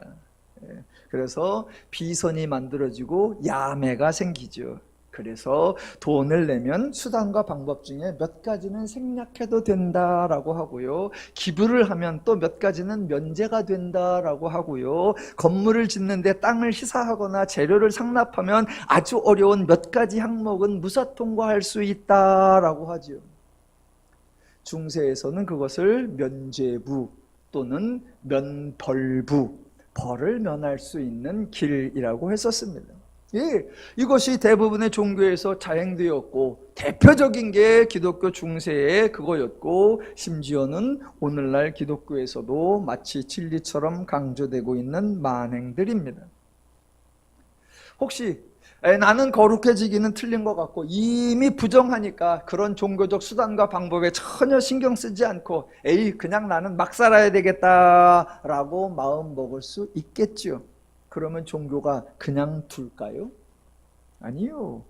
그래서 비선이 만들어지고 야매가 생기죠. 그래서 돈을 내면 수단과 방법 중에 몇 가지는 생략해도 된다라고 하고요. 기부를 하면 또 몇 가지는 면제가 된다라고 하고요. 건물을 짓는데 땅을 희사하거나 재료를 상납하면 아주 어려운 몇 가지 항목은 무사 통과할 수 있다라고 하죠. 중세에서는 그것을 면죄부 또는 면벌부, 벌을 면할 수 있는 길이라고 했었습니다. 예, 이것이 대부분의 종교에서 자행되었고, 대표적인 게 기독교 중세의 그거였고, 심지어는 오늘날 기독교에서도 마치 진리처럼 강조되고 있는 만행들입니다. 혹시 나는 거룩해지기는 틀린 것 같고 이미 부정하니까 그런 종교적 수단과 방법에 전혀 신경 쓰지 않고 그냥 나는 막 살아야 되겠다라고 마음 먹을 수 있겠죠. 그러면 종교가 그냥 둘까요? 아니요.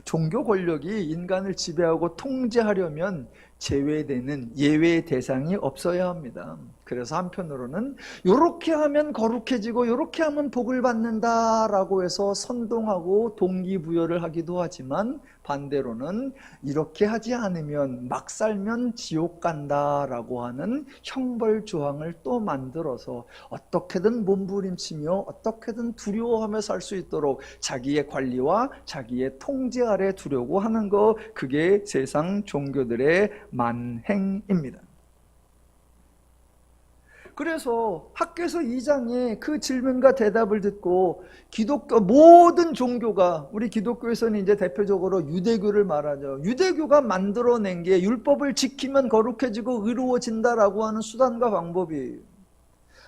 종교 권력이 인간을 지배하고 통제하려면 제외되는 예외 대상이 없어야 합니다. 그래서 한편으로는 이렇게 하면 거룩해지고 이렇게 하면 복을 받는다라고 해서 선동하고 동기부여를 하기도 하지만, 반대로는 이렇게 하지 않으면 막 살면 지옥 간다라고 하는 형벌 조항을 또 만들어서 어떻게든 몸부림치며 어떻게든 두려워하며 살 수 있도록 자기의 관리와 자기의 통제 아래 두려고 하는 거, 그게 세상 종교들의 만행입니다. 그래서 학개서 2장에 그 질문과 대답을 듣고 기독교 모든 종교가, 우리 기독교에서는 이제 대표적으로 유대교를 말하죠. 유대교가 만들어낸 게 율법을 지키면 거룩해지고 의로워진다라고 하는 수단과 방법이에요.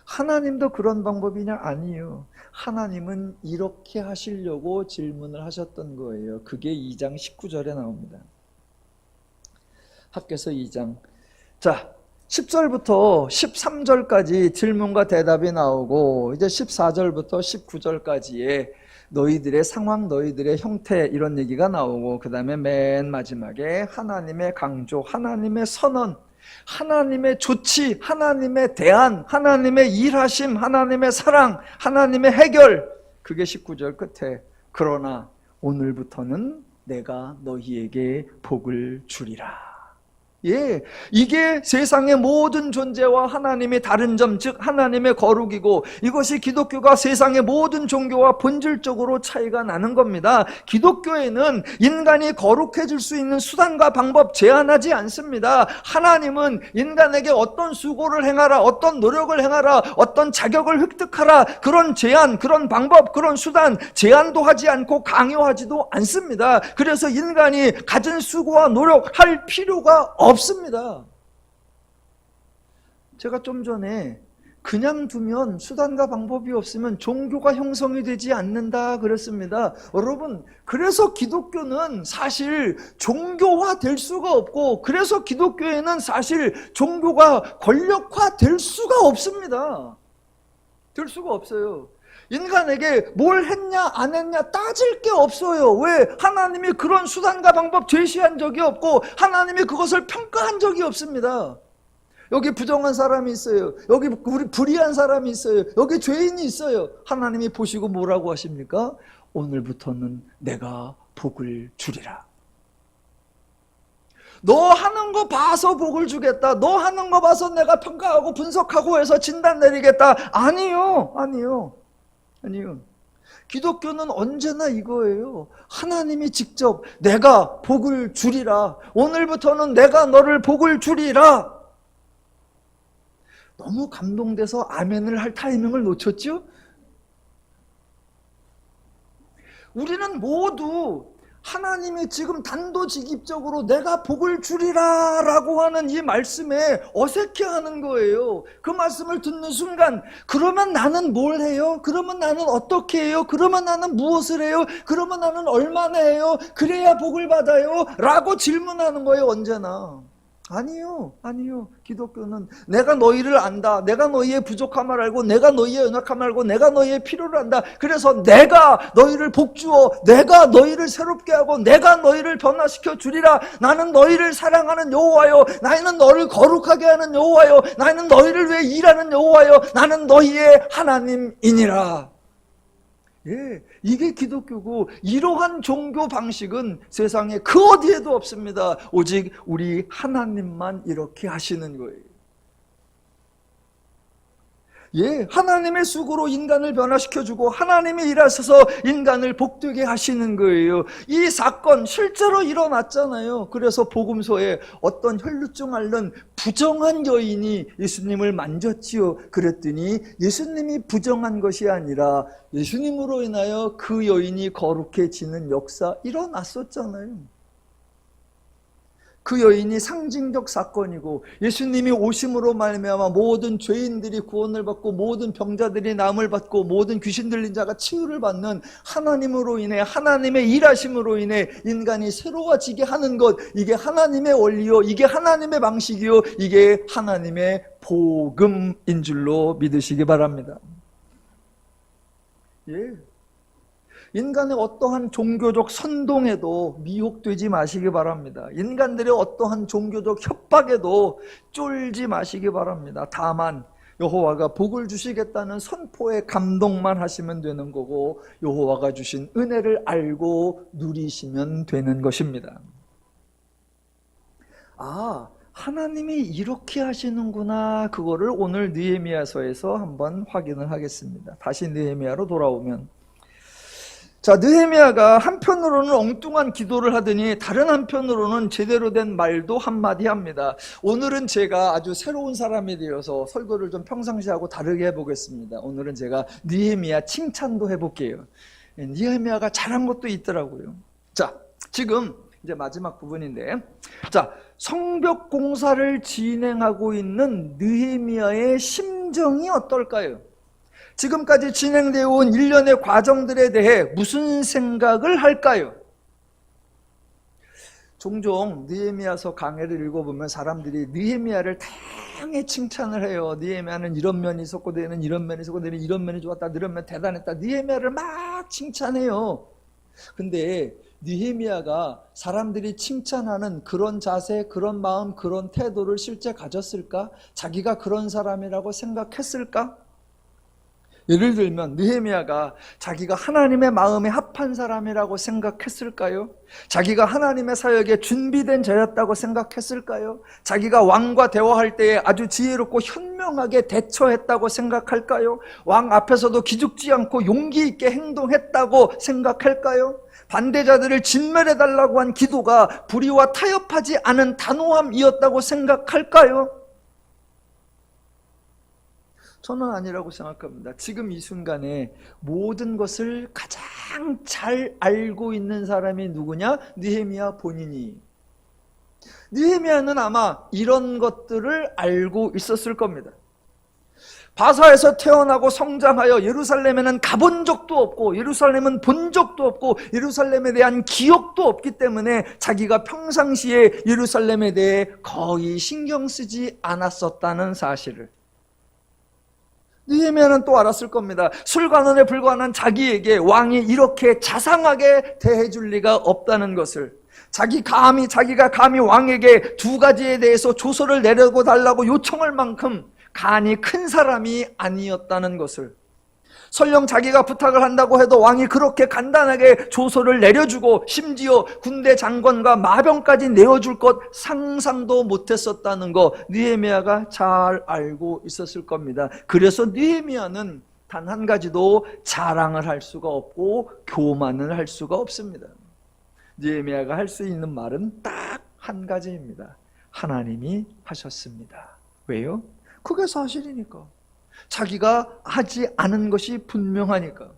하나님도 그런 방법이냐? 아니요. 하나님은 이렇게 하시려고 질문을 하셨던 거예요. 그게 2장 19절에 나옵니다. 학개서 2장. 자, 10절부터 13절까지 질문과 대답이 나오고, 이제 14절부터 19절까지의 너희들의 상황, 너희들의 형태, 이런 얘기가 나오고, 그 다음에 맨 마지막에 하나님의 강조, 하나님의 선언, 하나님의 조치, 하나님의 대안, 하나님의 일하심, 하나님의 사랑, 하나님의 해결, 그게 19절 끝에 그러나 오늘부터는 내가 너희에게 복을 주리라. 예, 이게 세상의 모든 존재와 하나님의 다른 점, 즉 하나님의 거룩이고, 이것이 기독교가 세상의 모든 종교와 본질적으로 차이가 나는 겁니다. 기독교에는 인간이 거룩해질 수 있는 수단과 방법 제한하지 않습니다. 하나님은 인간에게 어떤 수고를 행하라, 어떤 노력을 행하라, 어떤 자격을 획득하라, 그런 제한, 그런 방법, 그런 수단 제한도 하지 않고 강요하지도 않습니다. 그래서 인간이 가진 수고와 노력할 필요가 없습니다. 제가 좀 전에 그냥 두면 수단과 방법이 없으면 종교가 형성이 되지 않는다 그랬습니다. 여러분, 그래서 기독교는 사실 종교화 될 수가 없고, 그래서 기독교에는 사실 종교가 권력화 될 수가 없습니다. 될 수가 없어요. 인간에게 뭘 했냐 안 했냐 따질 게 없어요. 왜? 하나님이 그런 수단과 방법 제시한 적이 없고 하나님이 그것을 평가한 적이 없습니다. 여기 부정한 사람이 있어요. 여기 우리 불의한 사람이 있어요. 여기 죄인이 있어요. 하나님이 보시고 뭐라고 하십니까? 오늘부터는 내가 복을 주리라. 너 하는 거 봐서 복을 주겠다. 너 하는 거 봐서 내가 평가하고 분석하고 해서 진단 내리겠다. 아니요. 아니요. 아니요. 기독교는 언제나 이거예요. 하나님이 직접 내가 복을 주리라. 오늘부터는 내가 너를 복을 주리라. 너무 감동돼서 아멘을 할 타이밍을 놓쳤죠? 우리는 모두 하나님이 지금 단도직입적으로 내가 복을 주리라 라고 하는 이 말씀에 어색해하는 거예요. 그 말씀을 듣는 순간 그러면 나는 뭘 해요? 그러면 나는 어떻게 해요? 그러면 나는 무엇을 해요? 그러면 나는 얼마나 해요? 그래야 복을 받아요? 라고 질문하는 거예요. 언제나. 아니요. 아니요. 기독교는 내가 너희를 안다. 내가 너희의 부족함을 알고 내가 너희의 연약함을 알고 내가 너희의 필요를 안다. 그래서 내가 너희를 복주어 내가 너희를 새롭게 하고 내가 너희를 변화시켜 주리라. 나는 너희를 사랑하는 여호와요. 나는 너를 거룩하게 하는 여호와요. 나는 너희를 위해 일하는 여호와요. 나는 너희의 하나님이니라. 예, 이게 기독교고 이러한 종교 방식은 세상에 그 어디에도 없습니다. 오직 우리 하나님만 이렇게 하시는 거예요. 예, 하나님의 수고로 인간을 변화시켜주고 하나님이 일하셔서 인간을 복되게 하시는 거예요. 이 사건 실제로 일어났잖아요. 그래서 복음서에 어떤 혈루증 앓는 부정한 여인이 예수님을 만졌지요. 그랬더니 예수님이 부정한 것이 아니라 예수님으로 인하여 그 여인이 거룩해지는 역사 일어났었잖아요. 그 여인이 상징적 사건이고 예수님이 오심으로 말미암아 모든 죄인들이 구원을 받고 모든 병자들이 나음을 받고 모든 귀신 들린 자가 치유를 받는 하나님으로 인해 하나님의 일하심으로 인해 인간이 새로워지게 하는 것, 이게 하나님의 원리요, 이게 하나님의 방식이요, 이게 하나님의 복음인 줄로 믿으시기 바랍니다. 예. 인간의 어떠한 종교적 선동에도 미혹되지 마시기 바랍니다. 인간들의 어떠한 종교적 협박에도 쫄지 마시기 바랍니다. 다만 여호와가 복을 주시겠다는 선포에 감동만 하시면 되는 거고 여호와가 주신 은혜를 알고 누리시면 되는 것입니다. 아, 하나님이 이렇게 하시는구나. 그거를 오늘 느헤미야서에서 한번 확인을 하겠습니다. 다시 느헤미야로 돌아오면, 자, 느헤미야가 한편으로는 엉뚱한 기도를 하더니 다른 한편으로는 제대로 된 말도 한마디 합니다. 오늘은 제가 아주 새로운 사람이 되어서 설교를 좀 평상시하고 다르게 해보겠습니다. 오늘은 제가 느헤미야 칭찬도 해볼게요. 느헤미야가 잘한 것도 있더라고요. 자, 지금 이제 마지막 부분인데, 자, 성벽 공사를 진행하고 있는 느헤미야의 심정이 어떨까요? 지금까지 진행되어 온 일련의 과정들에 대해 무슨 생각을 할까요? 종종 느헤미야서 강해를 읽어보면 사람들이 느헤미야를 다양하게 칭찬을 해요. 느헤미야는 이런 면이 있었고 너는 이런 면이 있었고 너는 이런 면이 좋았다, 이런 면 대단했다. 느헤미야를 막 칭찬해요. 근데 느헤미야가 사람들이 칭찬하는 그런 자세, 그런 마음, 그런 태도를 실제 가졌을까? 자기가 그런 사람이라고 생각했을까? 예를 들면 느헤미야가 자기가 하나님의 마음에 합한 사람이라고 생각했을까요? 자기가 하나님의 사역에 준비된 자였다고 생각했을까요? 자기가 왕과 대화할 때에 아주 지혜롭고 현명하게 대처했다고 생각할까요? 왕 앞에서도 기죽지 않고 용기 있게 행동했다고 생각할까요? 반대자들을 진멸해달라고 한 기도가 불의와 타협하지 않은 단호함이었다고 생각할까요? 저는 아니라고 생각합니다. 지금 이 순간에 모든 것을 가장 잘 알고 있는 사람이 누구냐? 느헤미야 본인이. 느헤미야는 아마 이런 것들을 알고 있었을 겁니다. 바사에서 태어나고 성장하여 예루살렘에는 가본 적도 없고 예루살렘은 본 적도 없고 예루살렘에 대한 기억도 없기 때문에 자기가 평상시에 예루살렘에 대해 거의 신경 쓰지 않았었다는 사실을 느헤미야는 또 알았을 겁니다. 술관원에 불과한 자기에게 왕이 이렇게 자상하게 대해줄 리가 없다는 것을, 자기가 감히 왕에게 두 가지에 대해서 조서를 내려고 달라고 요청할 만큼 간이 큰 사람이 아니었다는 것을, 설령 자기가 부탁을 한다고 해도 왕이 그렇게 간단하게 조서를 내려주고 심지어 군대 장관과 마병까지 내어줄 것 상상도 못했었다는 거 느헤미야가 잘 알고 있었을 겁니다. 그래서 느헤미야는 단 한 가지도 자랑을 할 수가 없고 교만을 할 수가 없습니다. 느헤미야가 할 수 있는 말은 딱 한 가지입니다. 하나님이 하셨습니다. 왜요? 그게 사실이니까. 자기가 하지 않은 것이 분명하니까.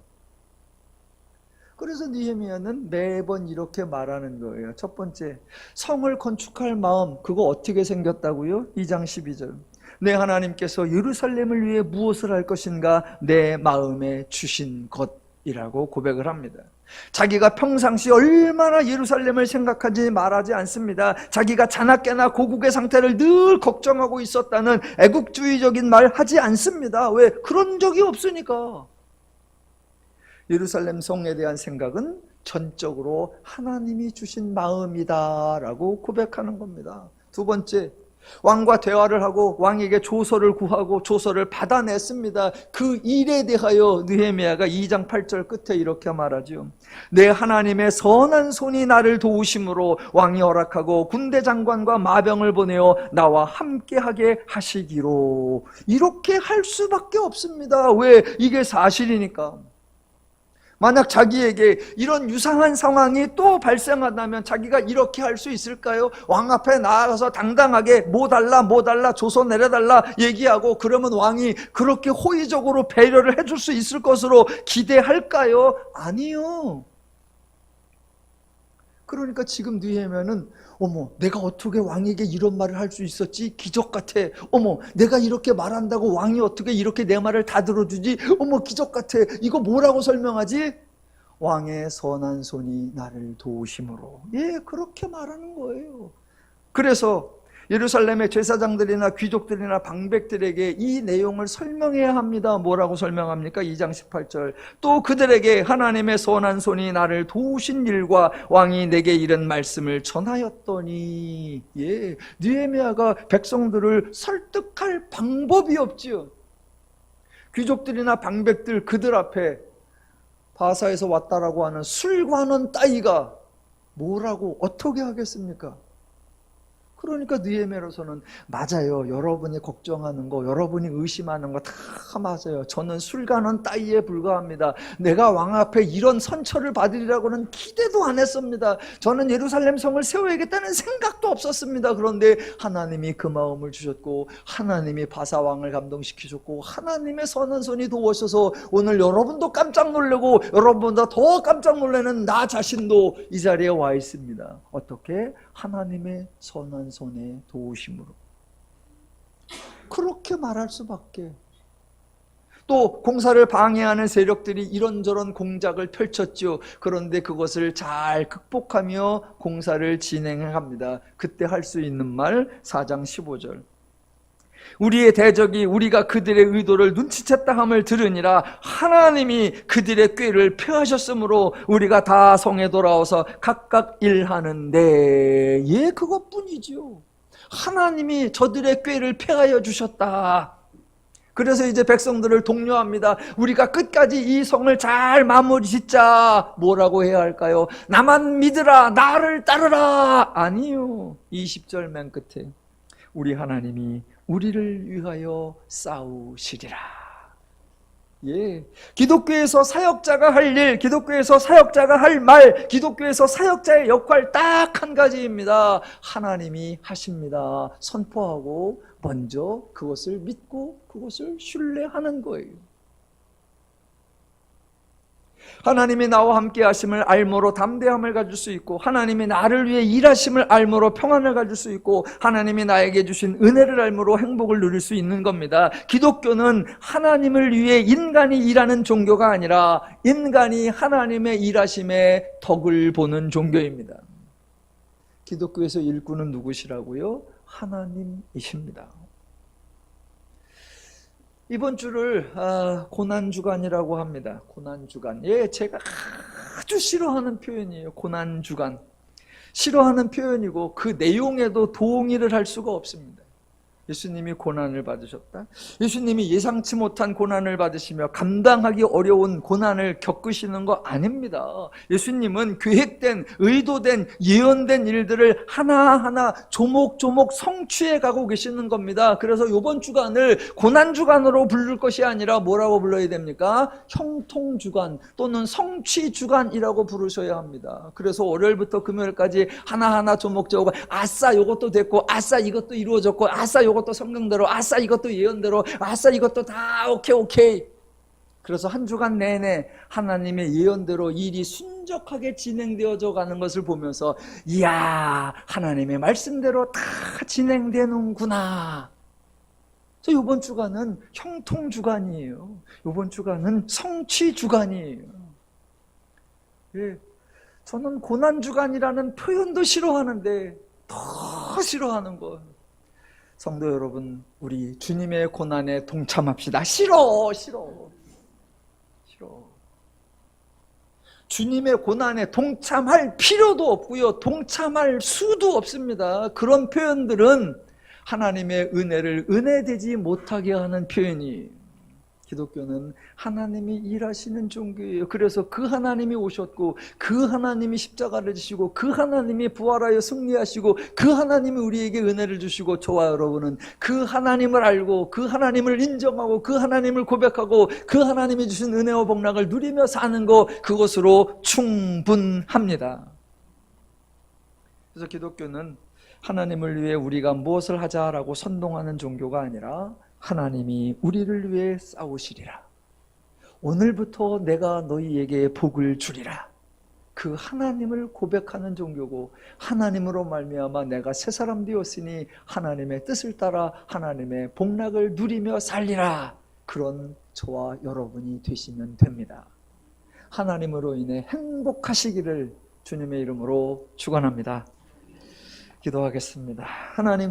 그래서 느헤미야는 매번 이렇게 말하는 거예요. 첫 번째, 성을 건축할 마음, 그거 어떻게 생겼다고요? 2장 12절. 내 하나님께서 예루살렘을 위해 무엇을 할 것인가 내 마음에 주신 것이라고 고백을 합니다. 자기가 평상시 얼마나 예루살렘을 생각하지 말하지 않습니다. 자기가 자나깨나 고국의 상태를 늘 걱정하고 있었다는 애국주의적인 말 하지 않습니다. 왜? 그런 적이 없으니까. 예루살렘 성에 대한 생각은 전적으로 하나님이 주신 마음이다 라고 고백하는 겁니다. 두 번째, 왕과 대화를 하고 왕에게 조서를 구하고 조서를 받아냈습니다. 그 일에 대하여 느헤미야가 2장 8절 끝에 이렇게 말하죠. 내 하나님의 선한 손이 나를 도우심으로 왕이 허락하고 군대 장관과 마병을 보내어 나와 함께하게 하시기로. 이렇게 할 수밖에 없습니다. 왜? 이게 사실이니까. 만약 자기에게 이런 유사한 상황이 또 발생한다면 자기가 이렇게 할 수 있을까요? 왕 앞에 나아가서 당당하게 뭐 달라 조서 내려달라 얘기하고 그러면 왕이 그렇게 호의적으로 배려를 해줄 수 있을 것으로 기대할까요? 아니요. 그러니까 지금 느헤미야는 어머, 내가 어떻게 왕에게 이런 말을 할 수 있었지? 기적 같아. 어머, 내가 이렇게 말한다고 왕이 어떻게 이렇게 내 말을 다 들어주지? 어머, 기적 같아. 이거 뭐라고 설명하지? 왕의 선한 손이 나를 도우심으로. 예, 그렇게 말하는 거예요. 그래서 예루살렘의 제사장들이나 귀족들이나 방백들에게 이 내용을 설명해야 합니다. 뭐라고 설명합니까? 2장 18절. 또 그들에게 하나님의 선한 손이 나를 도우신 일과 왕이 내게 이른 말씀을 전하였더니. 예, 느헤미야가 백성들을 설득할 방법이 없지요. 귀족들이나 방백들 그들 앞에 바사에서 왔다라고 하는 술관원 따위가 뭐라고 어떻게 하겠습니까? 그러니까 느헤미야로서는 맞아요. 여러분이 걱정하는 거, 여러분이 의심하는 거 다 맞아요. 저는 술관원 따위에 불과합니다. 내가 왕 앞에 이런 선처를 받으리라고는 기대도 안 했습니다. 저는 예루살렘 성을 세워야겠다는 생각도 없었습니다. 그런데 하나님이 그 마음을 주셨고 하나님이 바사왕을 감동시키셨고 하나님의 선한 손이 도우셔서 오늘 여러분도 깜짝 놀라고 여러분보다 더 깜짝 놀라는 나 자신도 이 자리에 와 있습니다. 어떻게? 하나님의 선한 손의 도우심으로. 그렇게 말할 수밖에. 또 공사를 방해하는 세력들이 이런저런 공작을 펼쳤죠. 그런데 그것을 잘 극복하며 공사를 진행합니다. 그때 할 수 있는 말 4장 15절. 우리의 대적이 우리가 그들의 의도를 눈치챘다 함을 들으니라. 하나님이 그들의 꾀를 펴하셨으므로 우리가 다 성에 돌아와서 각각 일하는데. 예, 그것뿐이지요. 하나님이 저들의 꾀를 펴하여 주셨다. 그래서 이제 백성들을 독려합니다. 우리가 끝까지 이 성을 잘 마무리 짓자. 뭐라고 해야 할까요? 나만 믿으라, 나를 따르라. 아니요. 20절 맨 끝에 우리 하나님이 우리를 위하여 싸우시리라. 예, 기독교에서 사역자가 할 일, 기독교에서 사역자가 할 말, 기독교에서 사역자의 역할 딱 한 가지입니다. 하나님이 하십니다. 선포하고 먼저 그것을 믿고 그것을 신뢰하는 거예요. 하나님이 나와 함께 하심을 알므로 담대함을 가질 수 있고, 하나님이 나를 위해 일하심을 알므로 평안을 가질 수 있고, 하나님이 나에게 주신 은혜를 알므로 행복을 누릴 수 있는 겁니다. 기독교는 하나님을 위해 인간이 일하는 종교가 아니라 인간이 하나님의 일하심의 덕을 보는 종교입니다. 기독교에서 일꾼은 누구시라고요? 하나님이십니다. 이번 주를 고난주간이라고 합니다. 고난주간. 예, 제가 아주 싫어하는 표현이에요. 고난주간. 싫어하는 표현이고 그 내용에도 동의를 할 수가 없습니다. 예수님이 고난을 받으셨다. 예수님이 예상치 못한 고난을 받으시며 감당하기 어려운 고난을 겪으시는 거 아닙니다. 예수님은 계획된, 의도된, 예언된 일들을 하나하나 조목조목 성취해 가고 계시는 겁니다. 그래서 이번 주간을 고난주간으로 부를 것이 아니라 뭐라고 불러야 됩니까? 형통주간 또는 성취주간이라고 부르셔야 합니다. 그래서 월요일부터 금요일까지 하나하나 조목조목, 아싸 이것도 됐고, 아싸 이것도 이루어졌고, 아싸 이것도 성경대로, 아싸 이것도 예언대로, 아싸 이것도 다 오케이. 그래서 한 주간 내내 하나님의 예언대로 일이 순적하게 진행되어져 가는 것을 보면서, 이야, 하나님의 말씀대로 다 진행되는구나. 그래서 이번 주간은 형통주간이에요. 이번 주간은 성취주간이에요. 예, 저는 고난주간이라는 표현도 싫어하는데 더 싫어하는 거, 성도 여러분, 우리 주님의 고난에 동참합시다. 싫어. 주님의 고난에 동참할 필요도 없고요, 동참할 수도 없습니다. 그런 표현들은 하나님의 은혜를 은혜되지 못하게 하는 표현이에요. 기독교는 하나님이 일하시는 종교예요. 그래서 그 하나님이 오셨고, 그 하나님이 십자가를 지시고, 그 하나님이 부활하여 승리하시고, 그 하나님이 우리에게 은혜를 주시고, 저와 여러분은 그 하나님을 알고, 그 하나님을 인정하고, 그 하나님을 고백하고, 그 하나님이 주신 은혜와 복락을 누리며 사는 것, 그것으로 충분합니다. 그래서 기독교는 하나님을 위해 우리가 무엇을 하자라고 선동하는 종교가 아니라 하나님이 우리를 위해 싸우시리라, 오늘부터 내가 너희에게 복을 주리라, 그 하나님을 고백하는 종교고, 하나님으로 말미암아 내가 새 사람 되었으니 하나님의 뜻을 따라 하나님의 복락을 누리며 살리라, 그런 저와 여러분이 되시면 됩니다. 하나님으로 인해 행복하시기를 주님의 이름으로 축원합니다. 기도하겠습니다. 하나님